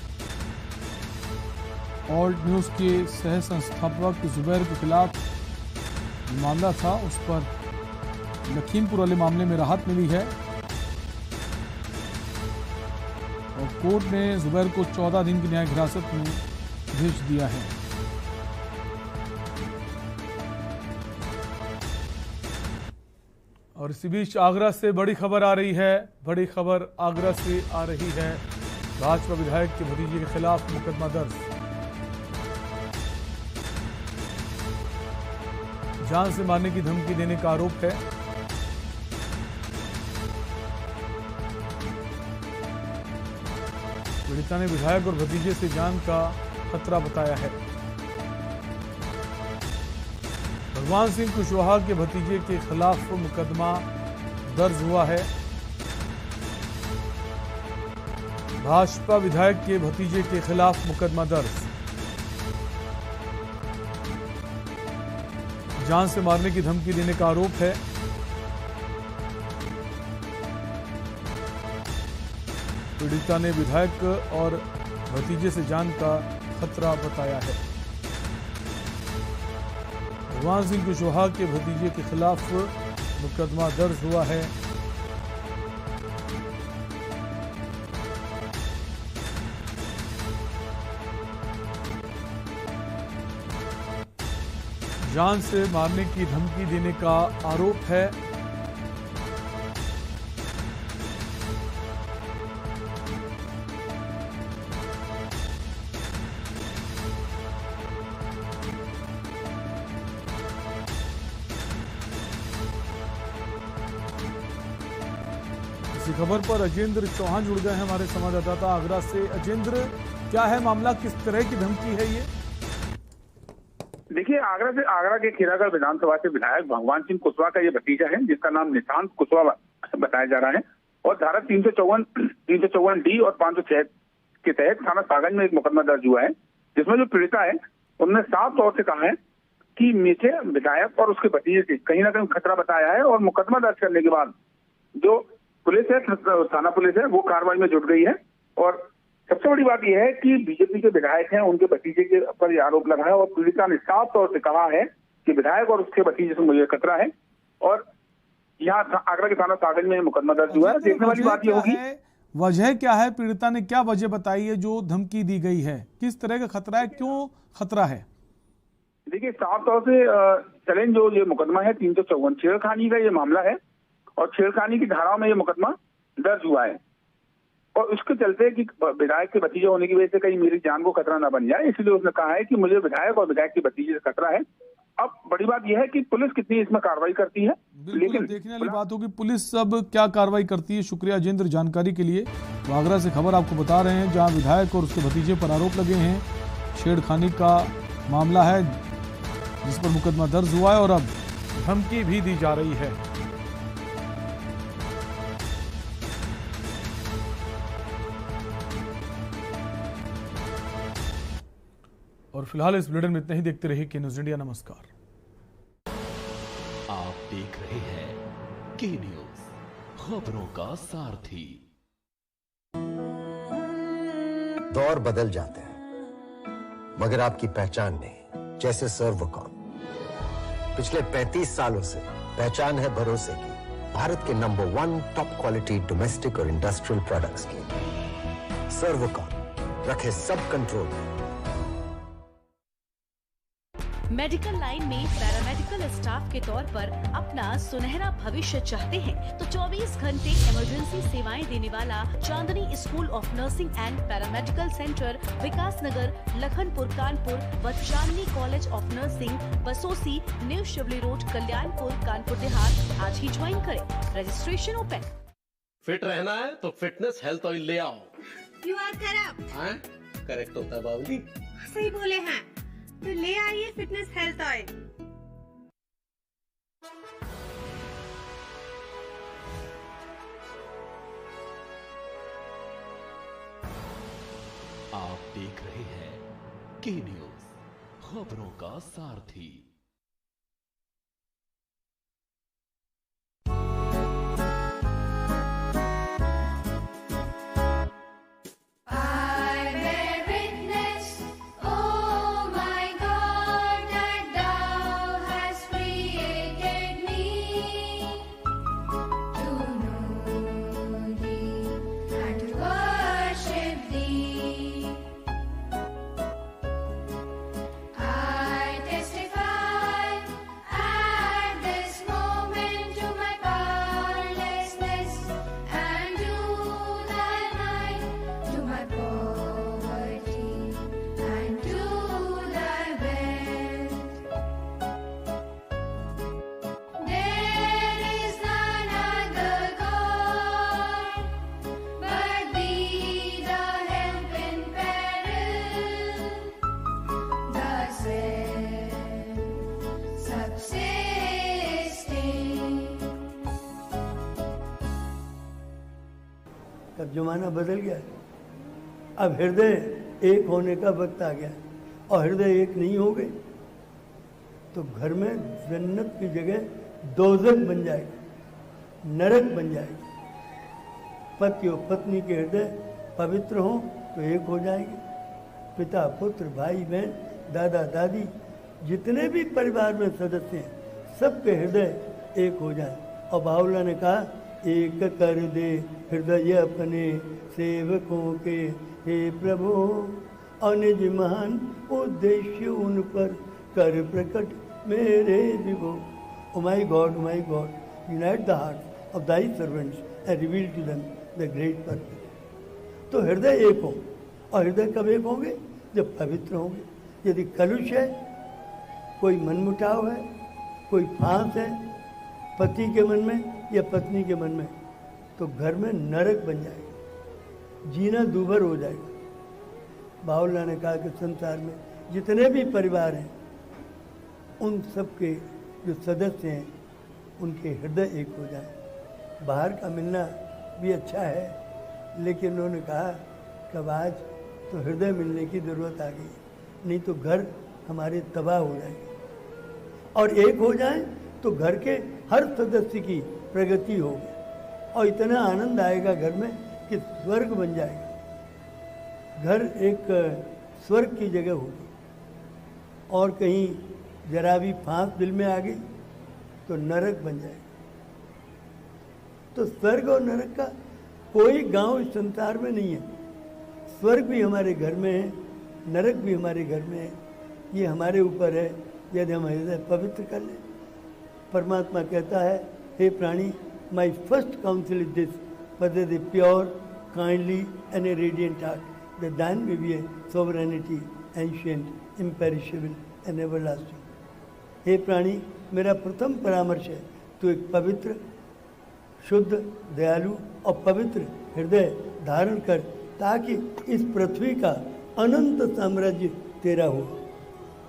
ऑल्ट न्यूज के सह संस्थापक जुबैर के खिलाफ मामला था, उस पर लखीमपुर वाले मामले में राहत मिली है और कोर्ट ने जुबैर को 14 दिन की न्यायिक हिरासत में भेज दिया है। और इसी बीच आगरा से बड़ी खबर आ रही है। बड़ी खबर आगरा से आ रही है। भाजपा विधायक के भतीजे के खिलाफ मुकदमा दर्ज। जान से मारने की धमकी देने का आरोप है। पीड़िता ने विधायक और भतीजे से जान का खतरा बताया है। भगवान सिंह कुशवाहा के भतीजे के खिलाफ मुकदमा दर्ज हुआ है। भाजपा विधायक के भतीजे के खिलाफ मुकदमा दर्ज। जान से मारने की धमकी देने का आरोप है। पीड़िता ने विधायक और भतीजे से जान का खतरा बताया है। भगवान सिंह कुशवाहा के भतीजे के खिलाफ मुकदमा दर्ज हुआ है। जान से मारने की धमकी देने का आरोप है। इसी खबर पर अजेंद्र चौहान जुड़ गए हैं हमारे संवाददाता आगरा से। अजेंद्र, क्या है मामला, किस तरह की धमकी है ये? देखिए, आगरा के खीरागढ़ विधानसभा से विधायक भगवान सिंह कुशवाहा का ये भतीजा है, जिसका नाम निशांत कुशवाहा बताया जा रहा है। और धारा 354 डी और 506 के तहत थाना सागंज में एक मुकदमा दर्ज हुआ है, जिसमें जो पीड़िता है उन्होंने साफ तौर से कहा है कि मुझे विधायक और उसके भतीजे से कहीं ना कहीं खतरा बताया है। और मुकदमा दर्ज करने के बाद जो पुलिस है, थाना पुलिस है, वो कार्रवाई में जुट गई है। और सबसे बड़ी बात यह है कि बीजेपी के विधायक हैं, उनके भतीजे के पर यह आरोप लगा है और पीड़िता ने साफ तौर से कहा है कि विधायक और उसके भतीजे से मुझे खतरा है। और यहाँ आगरा के थाना सागंज में मुकदमा दर्ज हुआ है। देखने वाली बात यह होगी वजह क्या है, पीड़िता ने क्या वजह बताई है जो धमकी दी गई है, किस तरह का खतरा है, क्यों खतरा है? देखिए, साफ तौर से चैलेंज जो ये मुकदमा है 354 छेड़खानी का ये मामला है और छेड़खानी की धाराओं में ये मुकदमा दर्ज हुआ है। और उसके चलते कि विधायक के भतीजे होने की वजह से कहीं मेरी जान को खतरा ना बन जाए, इसलिए उसने कहा है कि मुझे विधायक और विधायक के भतीजे से खतरा है। अब बड़ी बात यह है कि पुलिस कितनी इसमें कार्रवाई करती है, लेकिन देखने वाली बात होगी पुलिस सब क्या कार्रवाई करती है। शुक्रिया अजेंद्र जानकारी के लिए। तो आगरा से खबर आपको बता रहे हैं, जहां विधायक और उसके भतीजे पर आरोप लगे हैं। छेड़खानी का मामला है जिस पर मुकदमा दर्ज हुआ है और अब धमकी भी दी जा रही है। और फिलहाल इस बुलेटिन में इतना ही। देखते रहिए के न्यूज इंडिया। नमस्कार। आप देख रहे हैं के न्यूज, खबरों का सारथी। दौर बदल जाते हैं मगर आपकी पहचान नहीं। जैसे सर्वकॉम पिछले 35 सालों से पहचान है भरोसे की, भारत के नंबर 1 टॉप क्वालिटी डोमेस्टिक और इंडस्ट्रियल प्रोडक्ट्स की। सर्वकॉम रखे सब कंट्रोल में। मेडिकल लाइन में पैरामेडिकल स्टाफ के तौर पर अपना सुनहरा भविष्य चाहते हैं तो 24 घंटे इमरजेंसी सेवाएं देने वाला Chandni school of nursing and paramedical centre, Vikas Nagar, Lakhanpur, Kanpur व Chandni college of nursing, Basosi, new Shivli road, Kalyanpur, Kanpur Dehat आज ही ज्वाइन करें। Registration open. फिट रहना है तो फिटनेस हेल्थ ऑयल ले आओ। You are correct. करेक्ट होता है बाबूजी। सही बोले हैं, तो ले आइए फिटनेस हेल्थ ऑयल। आप देख रहे हैं के न्यूज, खबरों का सारथी। I bear witness, oh अब जमाना बदल गया है, अब हृदय एक होने का वक्त आ गया है, और हृदय एक नहीं हो गए तो घर में जन्नत की जगह दोजख बन जाएगी, नरक बन जाएगी। पति और पत्नी के हृदय पवित्र हों तो एक हो जाएंगे। पिता पुत्र भाई बहन दादा दादी जितने भी परिवार में सदस्य हैं सबके हृदय एक हो जाए। और बाहुला ने कहा एक कर दे हृदय अपने सेवकों के, हे प्रभु और निज महान उद्देश्य उन पर कर प्रकट मेरे विभो। O my God unite the heart of thy servants and reveal to them the great purpose. तो हृदय एक हो, और हृदय कब एक होंगे? जब पवित्र होंगे। यदि कलुष है, कोई मनमुटाव है, कोई फांस है पति के मन में या पत्नी के मन में, तो घर में नरक बन जाएगा, जीना दूभर हो जाएगा। बाहुला ने कहा कि संसार में जितने भी परिवार हैं उन सब के जो सदस्य हैं उनके हृदय एक हो जाए। बाहर का मिलना भी अच्छा है, लेकिन उन्होंने कहा कि आज तो हृदय मिलने की ज़रूरत आ गई, नहीं तो घर हमारे तबाह हो जाएंगे। और एक हो जाए तो घर के हर सदस्य की प्रगति होगी और इतना आनंद आएगा घर में कि स्वर्ग बन जाएगा। घर एक स्वर्ग की जगह होगी। और कहीं जरा भी फांस दिल में आ गई तो नरक बन जाएगा। तो स्वर्ग और नरक का कोई गांव इस संसार में नहीं है। स्वर्ग भी हमारे घर में है, नरक भी हमारे घर में है। ये हमारे ऊपर है यदि हम हृदय पवित्र कर लें। परमात्मा कहता है, हे प्राणी, my first council is this, possess a pure, kindly and a radiant heart, that thine may be a sovereignty, ancient, imperishable and everlasting. हे प्राणी, मेरा प्रथम परामर्श है, तू एक पवित्र, शुद्ध, दयालु और पवित्र हृदय धारण कर, ताकि इस पृथ्वी का अनंत साम्राज्य तेरा हो।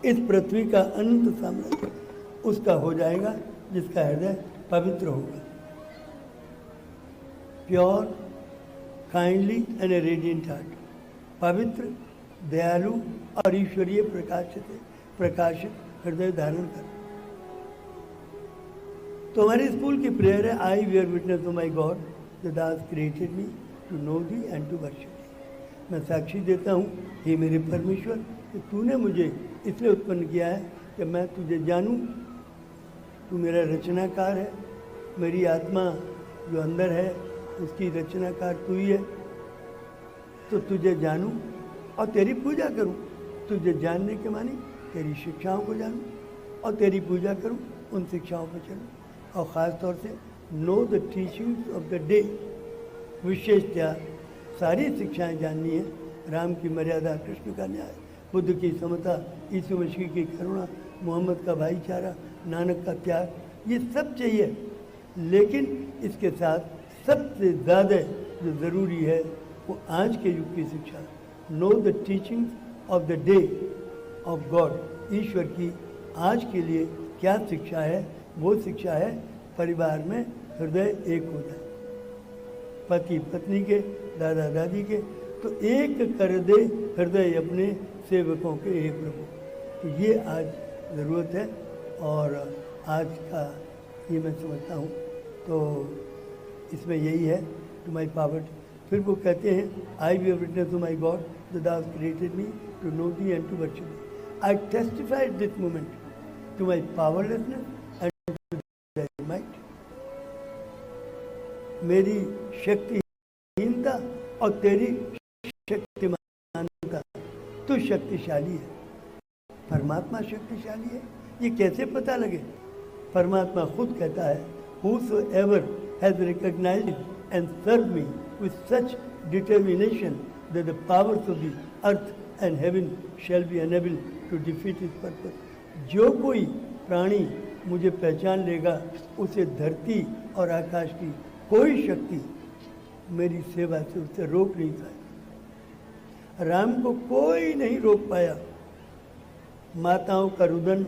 इस पृथ्वी का अनंत साम्राज्य उसका हो जाएगा जिसका हृदय पवित्र होगा। Pure, kindly and A radiant heart, पवित्र, दयालु और ईश्वरीय प्रकाशित हृदय धारण कर। तो हमारी स्कूल की प्रेयर है, I bear witness to my God that has created me to know thee and to worship thee. मैं साक्षी देता हूँ, हे मेरे परमेश्वर, कि तूने मुझे इसलिए उत्पन्न किया है कि मैं तुझे जानूं। तू मेरा रचनाकार है, मेरी आत्मा जो अंदर है उसकी रचनाकार तू ही है। तो तुझे जानूं और तेरी पूजा करूं। तुझे जानने के मानी तेरी शिक्षाओं को जानूं और तेरी पूजा करूं, उन शिक्षाओं पर चलूं। और ख़ास तौर से no the teachings of the day, विशेषतया सारी शिक्षाएं जाननी है। राम की मर्यादा, कृष्ण का न्याय, बुद्ध की समता, यीशु मसीह की करुणा, मोहम्मद का भाईचारा, नानक का त्याग, ये सब चाहिए। लेकिन इसके साथ सबसे ज़्यादा जो ज़रूरी है वो आज के युग की शिक्षा। Know the teachings of the day of God, ईश्वर की आज के लिए क्या शिक्षा है? वो शिक्षा है परिवार में हृदय एक हो जाए, पति पत्नी के, दादा दादी के, तो एक कर दे हृदय अपने सेवकों के, हे प्रभु। तो ये आज ज़रूरत है और आज का ये मैं समझता हूँ। तो इसमें यही है, टू माई पावर। फिर वो कहते हैं, I be witness to my God that has created me to know thee and to worship thee. I testify at this moment to my powerlessness and to the might. मेरी शक्तिहीनता और तेरी शक्तिमानता। तू शक्तिशाली है, परमात्मा शक्तिशाली है। ये कैसे पता लगे? परमात्मा खुद कहता है, whosoever has recognized and served me with such determination that the powers of the earth and heaven shall be unable to defeat his purpose. जो कोई प्राणी मुझे पहचान लेगा, उसे धरती और आकाश की कोई शक्ति मेरी सेवा से उसे रोक नहीं पाएगी। राम को कोई नहीं रोक पाया। माताओं का रुदन,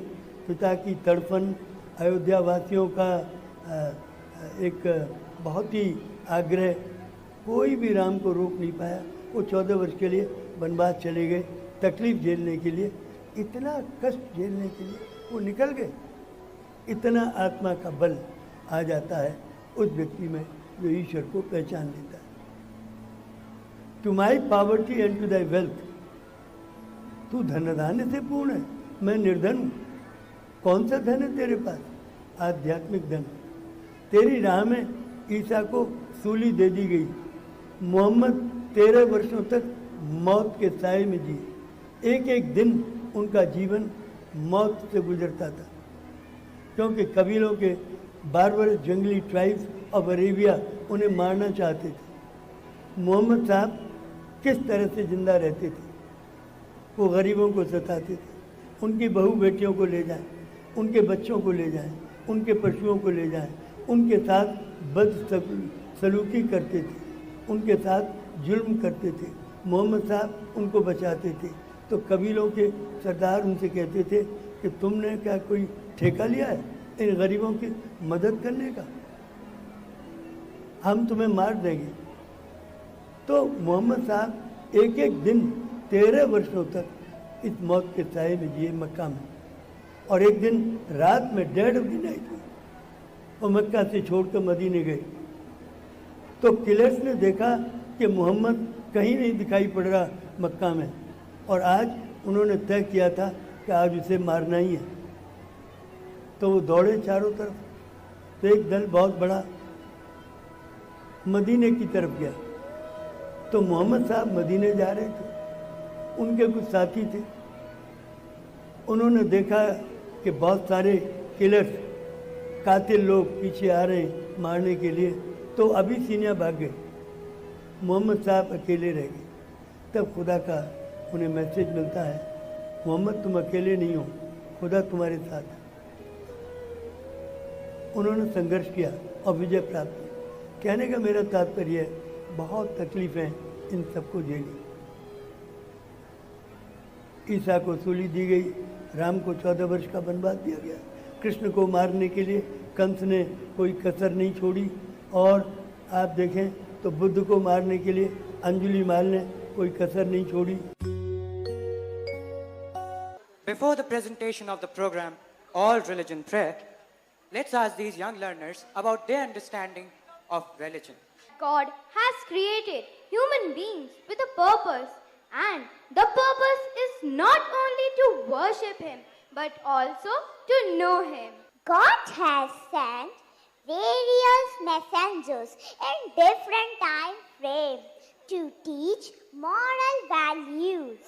पिता की तड़पन, अयोध्या वासियों का एक बहुत ही आग्रह, कोई भी राम को रोक नहीं पाया। वो 14 वर्ष के लिए वनवास चले गए, तकलीफ झेलने के लिए, इतना कष्ट झेलने के लिए वो निकल गए। इतना आत्मा का बल आ जाता है उस व्यक्ति में जो ईश्वर को पहचान लेता है। To my poverty and to thy wealth, तू धन से पूर्ण है, मैं निर्धन हूँ। कौन सा धन है तेरे पास? आध्यात्मिक धन। तेरी राह में ईसा को सूली दे दी गई। मोहम्मद 13 वर्षों तक मौत के साए में जिए। एक एक दिन उनका जीवन मौत से गुजरता था, क्योंकि कबीलों के बारबर जंगली ट्राइब्स ऑफ अरेबिया उन्हें मारना चाहते थे। मोहम्मद साहब किस तरह से जिंदा रहते थे? वो गरीबों को सताते थे, उनकी बहू बेटियों को ले जाएं, उनके बच्चों को ले जाएं, उनके पशुओं को ले जाएं, उनके साथ बदसलूकी करते थे, उनके साथ जुल्म करते थे। मोहम्मद साहब उनको बचाते थे। तो कबीलों के सरदार उनसे कहते थे कि तुमने क्या कोई ठेका लिया है इन गरीबों की मदद करने का? हम तुम्हें मार देंगे। तो मोहम्मद साहब एक एक दिन 13 वर्षों तक इस मौत के साए में जिए मक्का में। और एक दिन रात में 1:30 नाइट हुई और मक्का से छोड़कर मदीने गए। तो किलर्स ने देखा कि मोहम्मद कहीं नहीं दिखाई पड़ रहा मक्का में, और आज उन्होंने तय किया था कि आज उसे मारना ही है। तो वो दौड़े चारों तरफ। तो एक दल बहुत बड़ा मदीने की तरफ गया। तो मोहम्मद साहब मदीने जा रहे थे, उनके कुछ साथी थे। उन्होंने देखा कि बहुत सारे किलर्स, कातिल लोग पीछे आ रहे हैं मारने के लिए। तो अभी सीनिया भाग गए, मोहम्मद साहब अकेले रह गए। तब खुदा का उन्हें मैसेज मिलता है, मोहम्मद तुम अकेले नहीं हो, खुदा तुम्हारे साथ है। उन्होंने संघर्ष किया और विजय प्राप्त की। कहने का मेरा तात्पर्य है, बहुत तकलीफें इन सबको झेली। ईसा को सूली दी गई, राम को 14 वर्ष का वनवास दिया गया, कृष्ण को मारने के लिए कंस ने कोई कसर नहीं छोड़ी। और आप देखें तो बुद्ध को मारने के लिए अंजुलिमाल ने कोई कसर नहीं छोड़ी। Before the presentation of the program, All Religion Prayer, let's ask these young learners about their understanding of religion. God has created human beings with a purpose, and the purpose is not only to worship Him, but also to know Him. God has sent various messengers in different time frames to teach moral values.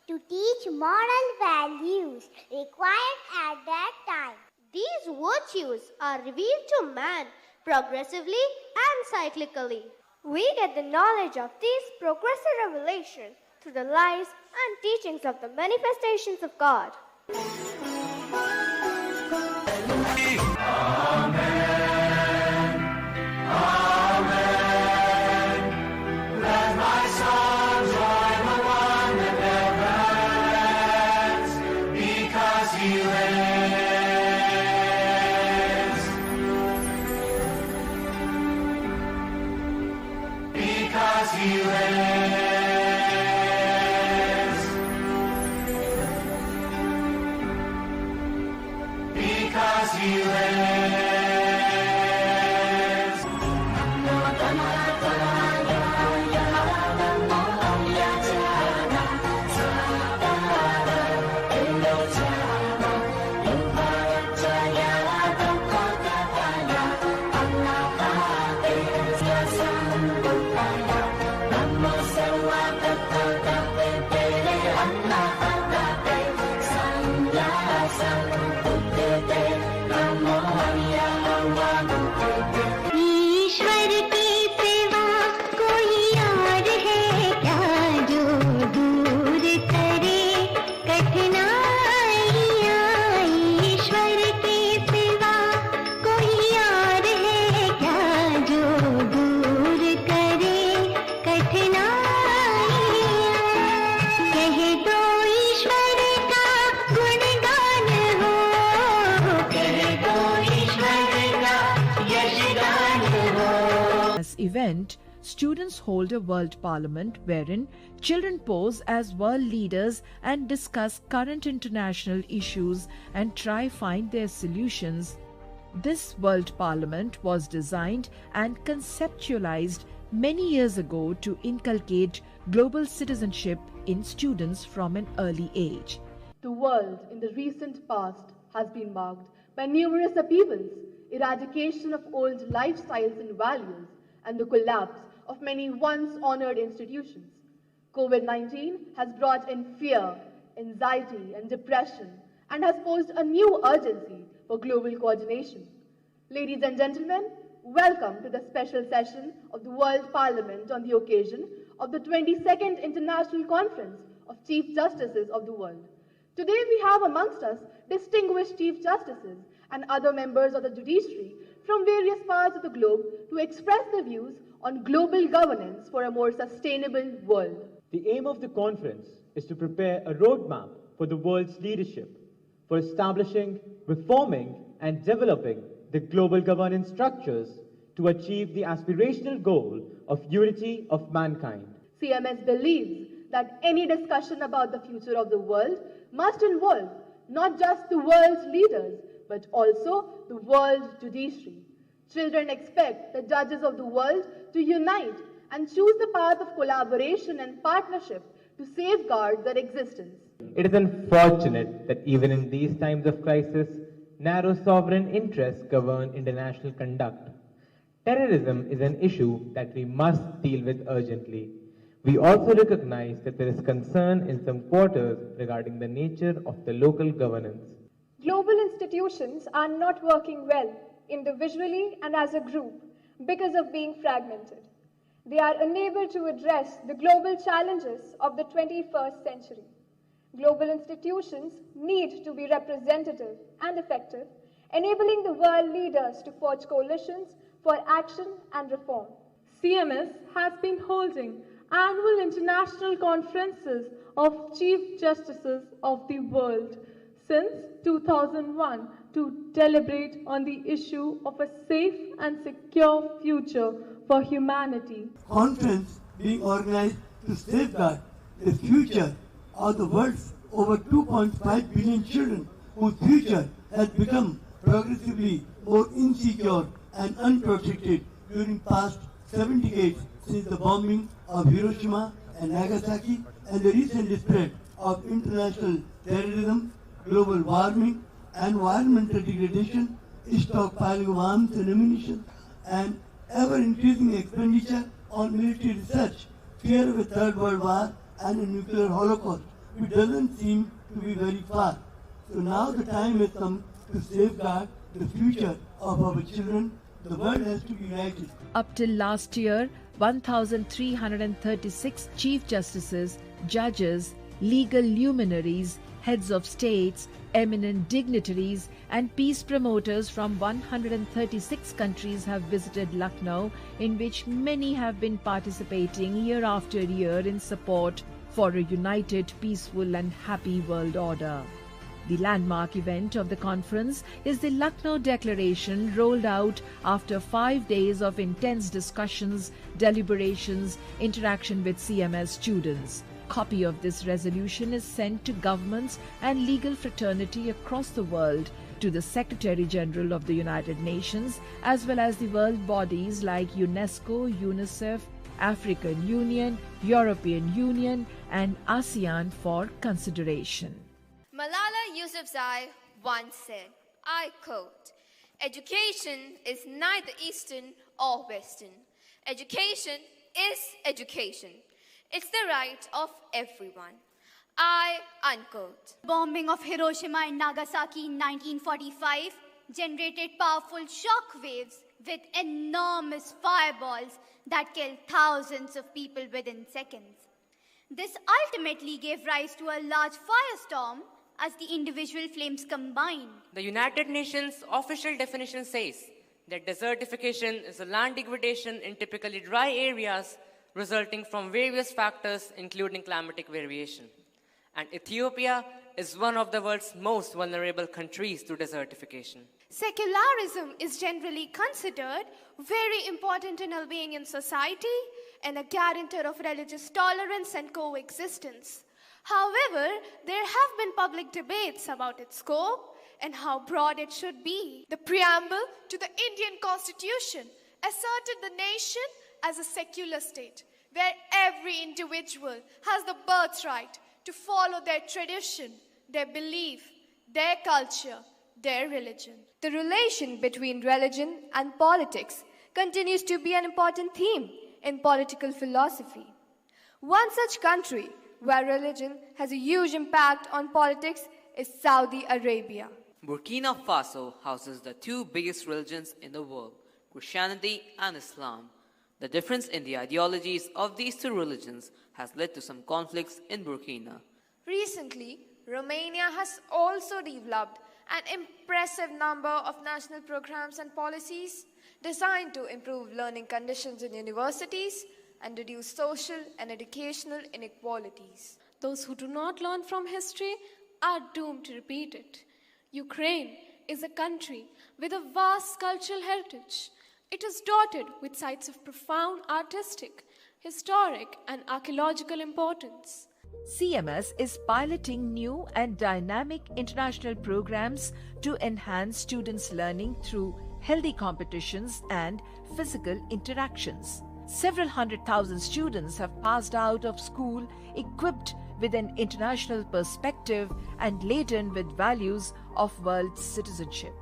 To teach moral values required at that time. These virtues are revealed to man progressively and cyclically. We get the knowledge of these progressive revelations through the lives and teachings of the manifestations of God. ईश्वर की सेवा कोई और है क्या जो दूर करे कठिनाइयाँ। ईश्वर की सेवा कोई और है क्या जो दूर करे कठिनाइयाँ। कह दो ईश्वर का गुणगान हो, कह दो ईश्वर का यशगान हो। This event students hold a world parliament wherein children pose as world leaders and discuss current international issues and try find their solutions. This world parliament was designed and conceptualized many years ago to inculcate global citizenship in students from an early age. The world in the recent past has been marked by numerous upheavals, eradication of old lifestyles and values, and the collapse of many once honored institutions. COVID-19 has brought in fear, anxiety, and depression, and has posed a new urgency for global coordination. Ladies and gentlemen, welcome to the special session of the World Parliament on the occasion of the 22nd International Conference of Chief Justices of the World. Today we have amongst us distinguished Chief Justices and other members of the judiciary from various parts of the globe to express their views on global governance for a more sustainable world. The aim of the conference is to prepare a roadmap for the world's leadership, for establishing, reforming, and developing the global governance structures to achieve the aspirational goal of unity of mankind. CMS believes that any discussion about the future of the world must involve not just the world's leaders, but also the world judiciary. Children expect the judges of the world to unite and choose the path of collaboration and partnership to safeguard their existence. It is unfortunate that even in these times of crisis, narrow sovereign interests govern international conduct. Terrorism is an issue that we must deal with urgently. We also recognize that there is concern in some quarters regarding the nature of the local governance. Global institutions are not working well individually and as a group because of being fragmented. They are unable to address the global challenges of the 21st century. Global institutions need to be representative and effective, enabling the world leaders to forge coalitions for action and reform. CMS has been holding annual international conferences of Chief Justices of the world since 2001 to deliberate on the issue of a safe and secure future for humanity. Conference being organized to safeguard the future of the world's over 2.5 billion children whose future has become progressively more insecure and unprotected during past 7 decades since the bombing of Hiroshima and Nagasaki and the recent spread of international terrorism, global warming, environmental degradation, stockpiling of arms and ammunition, and ever-increasing expenditure on military research, fear of a third world war and a nuclear holocaust, which doesn't seem to be very far. So now the time has come to safeguard the future of our children. The world has to be united. Up till last year, 1,336 Chief Justices, judges, legal luminaries, heads of states, eminent dignitaries, and peace promoters from 136 countries have visited Lucknow, in which many have been participating year after year in support for a united, peaceful, and happy world order. The landmark event of the conference is the Lucknow Declaration, rolled out after 5 days of intense discussions, deliberations, interaction with CMS students. Copy of this resolution is sent to governments and legal fraternity across the world, to the Secretary General of the United Nations, as well as the world bodies like UNESCO, UNICEF, African Union, European Union, and ASEAN for consideration. Malala Yousafzai once said, I quote, "Education is neither Eastern or Western. Education is education. It's the right of everyone. I unquote." Bombing of Hiroshima and Nagasaki in 1945 generated powerful shock waves with enormous fireballs that killed thousands of people within seconds. This ultimately gave rise to a large firestorm as the individual flames combined. The United Nations official definition says that desertification is a land degradation in typically dry areas resulting from various factors including climatic variation. And Ethiopia is one of the world's most vulnerable countries to desertification. Secularism is generally considered very important in Albanian society and a guarantor of religious tolerance and coexistence. However, there have been public debates about its scope and how broad it should be. The preamble to the Indian Constitution asserted the nation as a secular state, where every individual has the birthright to follow their tradition, their belief, their culture, their religion. The relation between religion and politics continues to be an important theme in political philosophy. One such country where religion has a huge impact on politics is Saudi Arabia. Burkina Faso houses the two biggest religions in the world, Christianity and Islam. The difference in the ideologies of these two religions has led to some conflicts in Burkina. Recently, Romania has also developed an impressive number of national programs and policies designed to improve learning conditions in universities and reduce social and educational inequalities. Those who do not learn from history are doomed to repeat it. Ukraine is a country with a vast cultural heritage. It is dotted with sites of profound artistic, historic, and archaeological importance. CMS is piloting new and dynamic international programs to enhance students' learning through healthy competitions and physical interactions. Several 100,000 students have passed out of school equipped with an international perspective and laden with values of world citizenship.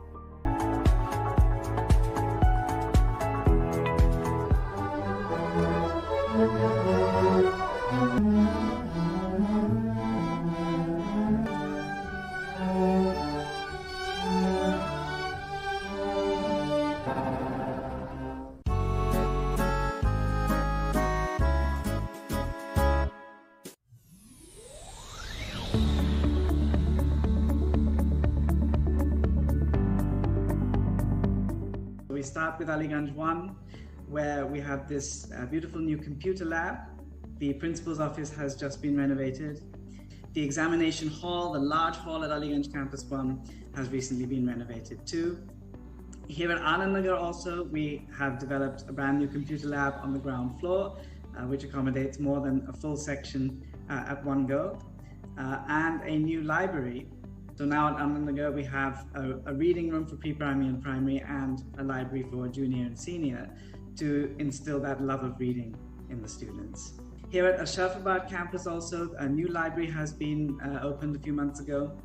We start with Aliganj 1, where we have this beautiful new computer lab. The principal's office has just been renovated. The examination hall, the large hall at Aliganj Campus 1, has recently been renovated too. Here at Anandnagar also, we have developed a brand new computer lab on the ground floor, which accommodates more than a full section at one go, and a new library. So now at Anandnagar, we have a reading room for pre-primary and primary and a library for junior and senior to instill that love of reading in the students. Here at Ashrafabad campus also, a new library has been opened a few months ago.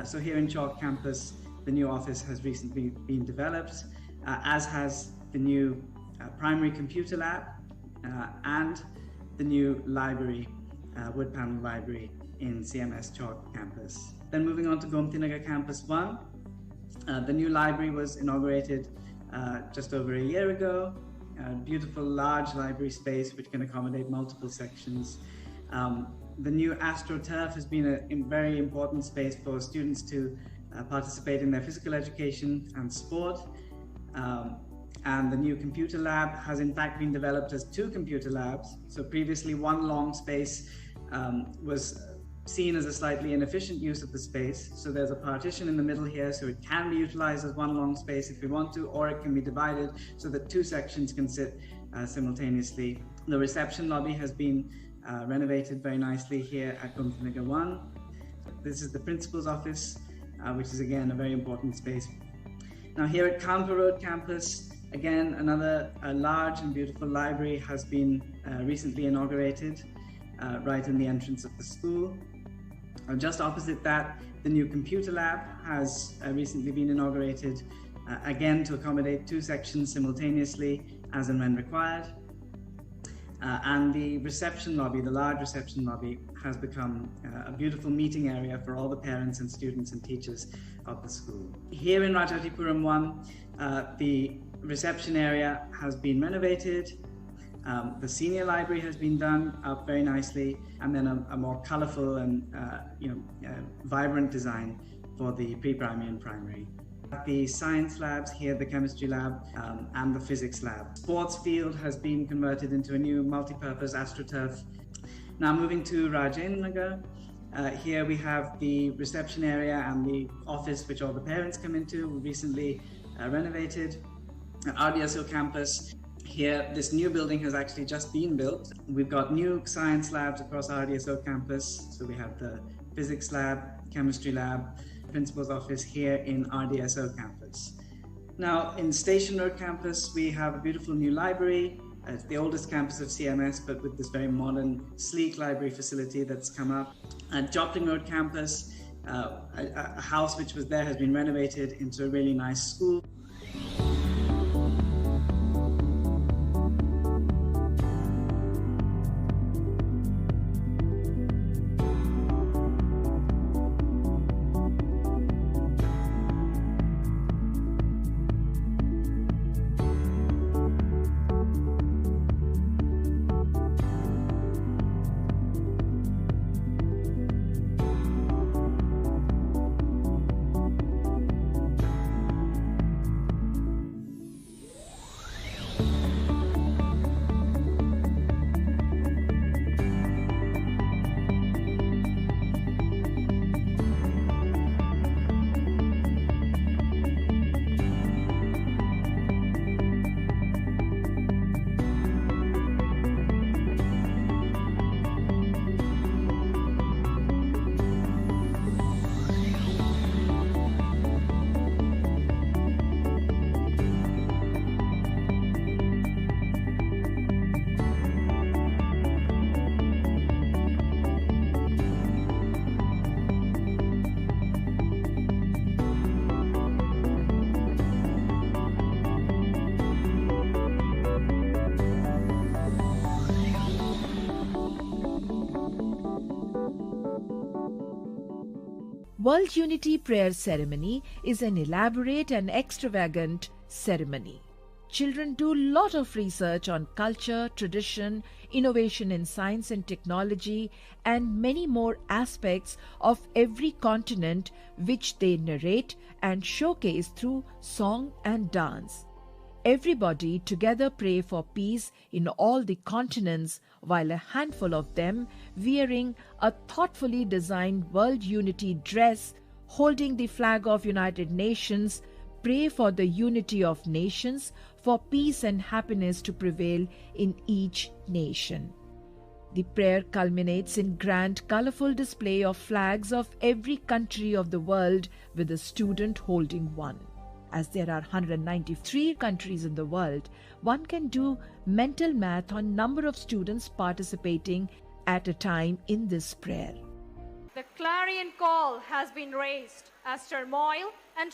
So here in Chalk campus, the new office has recently been developed, as has the new primary computer lab and the new library, wood panel library in CMS Chalk campus. Then moving on to Gomtinagar campus 1, the new library was inaugurated just over a year ago. A beautiful large library space which can accommodate multiple sections. The new AstroTurf has been a very important space for students to participate in their physical education and sport. And the new computer lab has in fact been developed as two computer labs. So previously one long space was seen as a slightly inefficient use of the space. So there's a partition in the middle here, so it can be utilized as one long space if we want to, or it can be divided so that two sections can sit simultaneously. The reception lobby has been renovated very nicely here at Gomtinagar 1. This is the principal's office, which is again a very important space. Now here at Kanpur Road campus, again another large and beautiful library has been recently inaugurated right in the entrance of the school. Just opposite that, the new computer lab has recently been inaugurated, again to accommodate two sections simultaneously as and when required. And the reception lobby, the large reception lobby, has become a beautiful meeting area for all the parents and students and teachers of the school. Here in Rajatipuram 1, the reception area has been renovated. The senior library has been done up very nicely, and then a more colorful and vibrant design for the pre-primary and primary. The science labs here, the chemistry lab and the physics lab. Sports field has been converted into a new multi-purpose AstroTurf. Now moving to Rajendra Nagar, Here we have the reception area and the office which all the parents come into. We recently renovated. At RDSO campus, here this new building has actually just been built. We've got new science labs across RDSO campus. So we have the physics lab, chemistry lab, principal's office here in RDSO campus. Now in Station Road campus, we have a beautiful new library. It's the oldest campus of CMS, but with this very modern, sleek library facility that's come up. At Joplin Road campus, a house which was there has been renovated into a really nice school. World Unity Prayer Ceremony is an elaborate and extravagant ceremony. Children do a lot of research on culture, tradition, innovation in science and technology, and many more aspects of every continent which they narrate and showcase through song and dance. Everybody together pray for peace in all the continents, while a handful of them, wearing a thoughtfully designed World Unity dress, holding the flag of United Nations, pray for the unity of nations, for peace and happiness to prevail in each nation. The prayer culminates in grand, colorful display of flags of every country of the world, with a student holding one. As there are 193 countries in the world, one can do mental math on number of students participating at a time in this prayer. The clarion call has been raised as turmoil and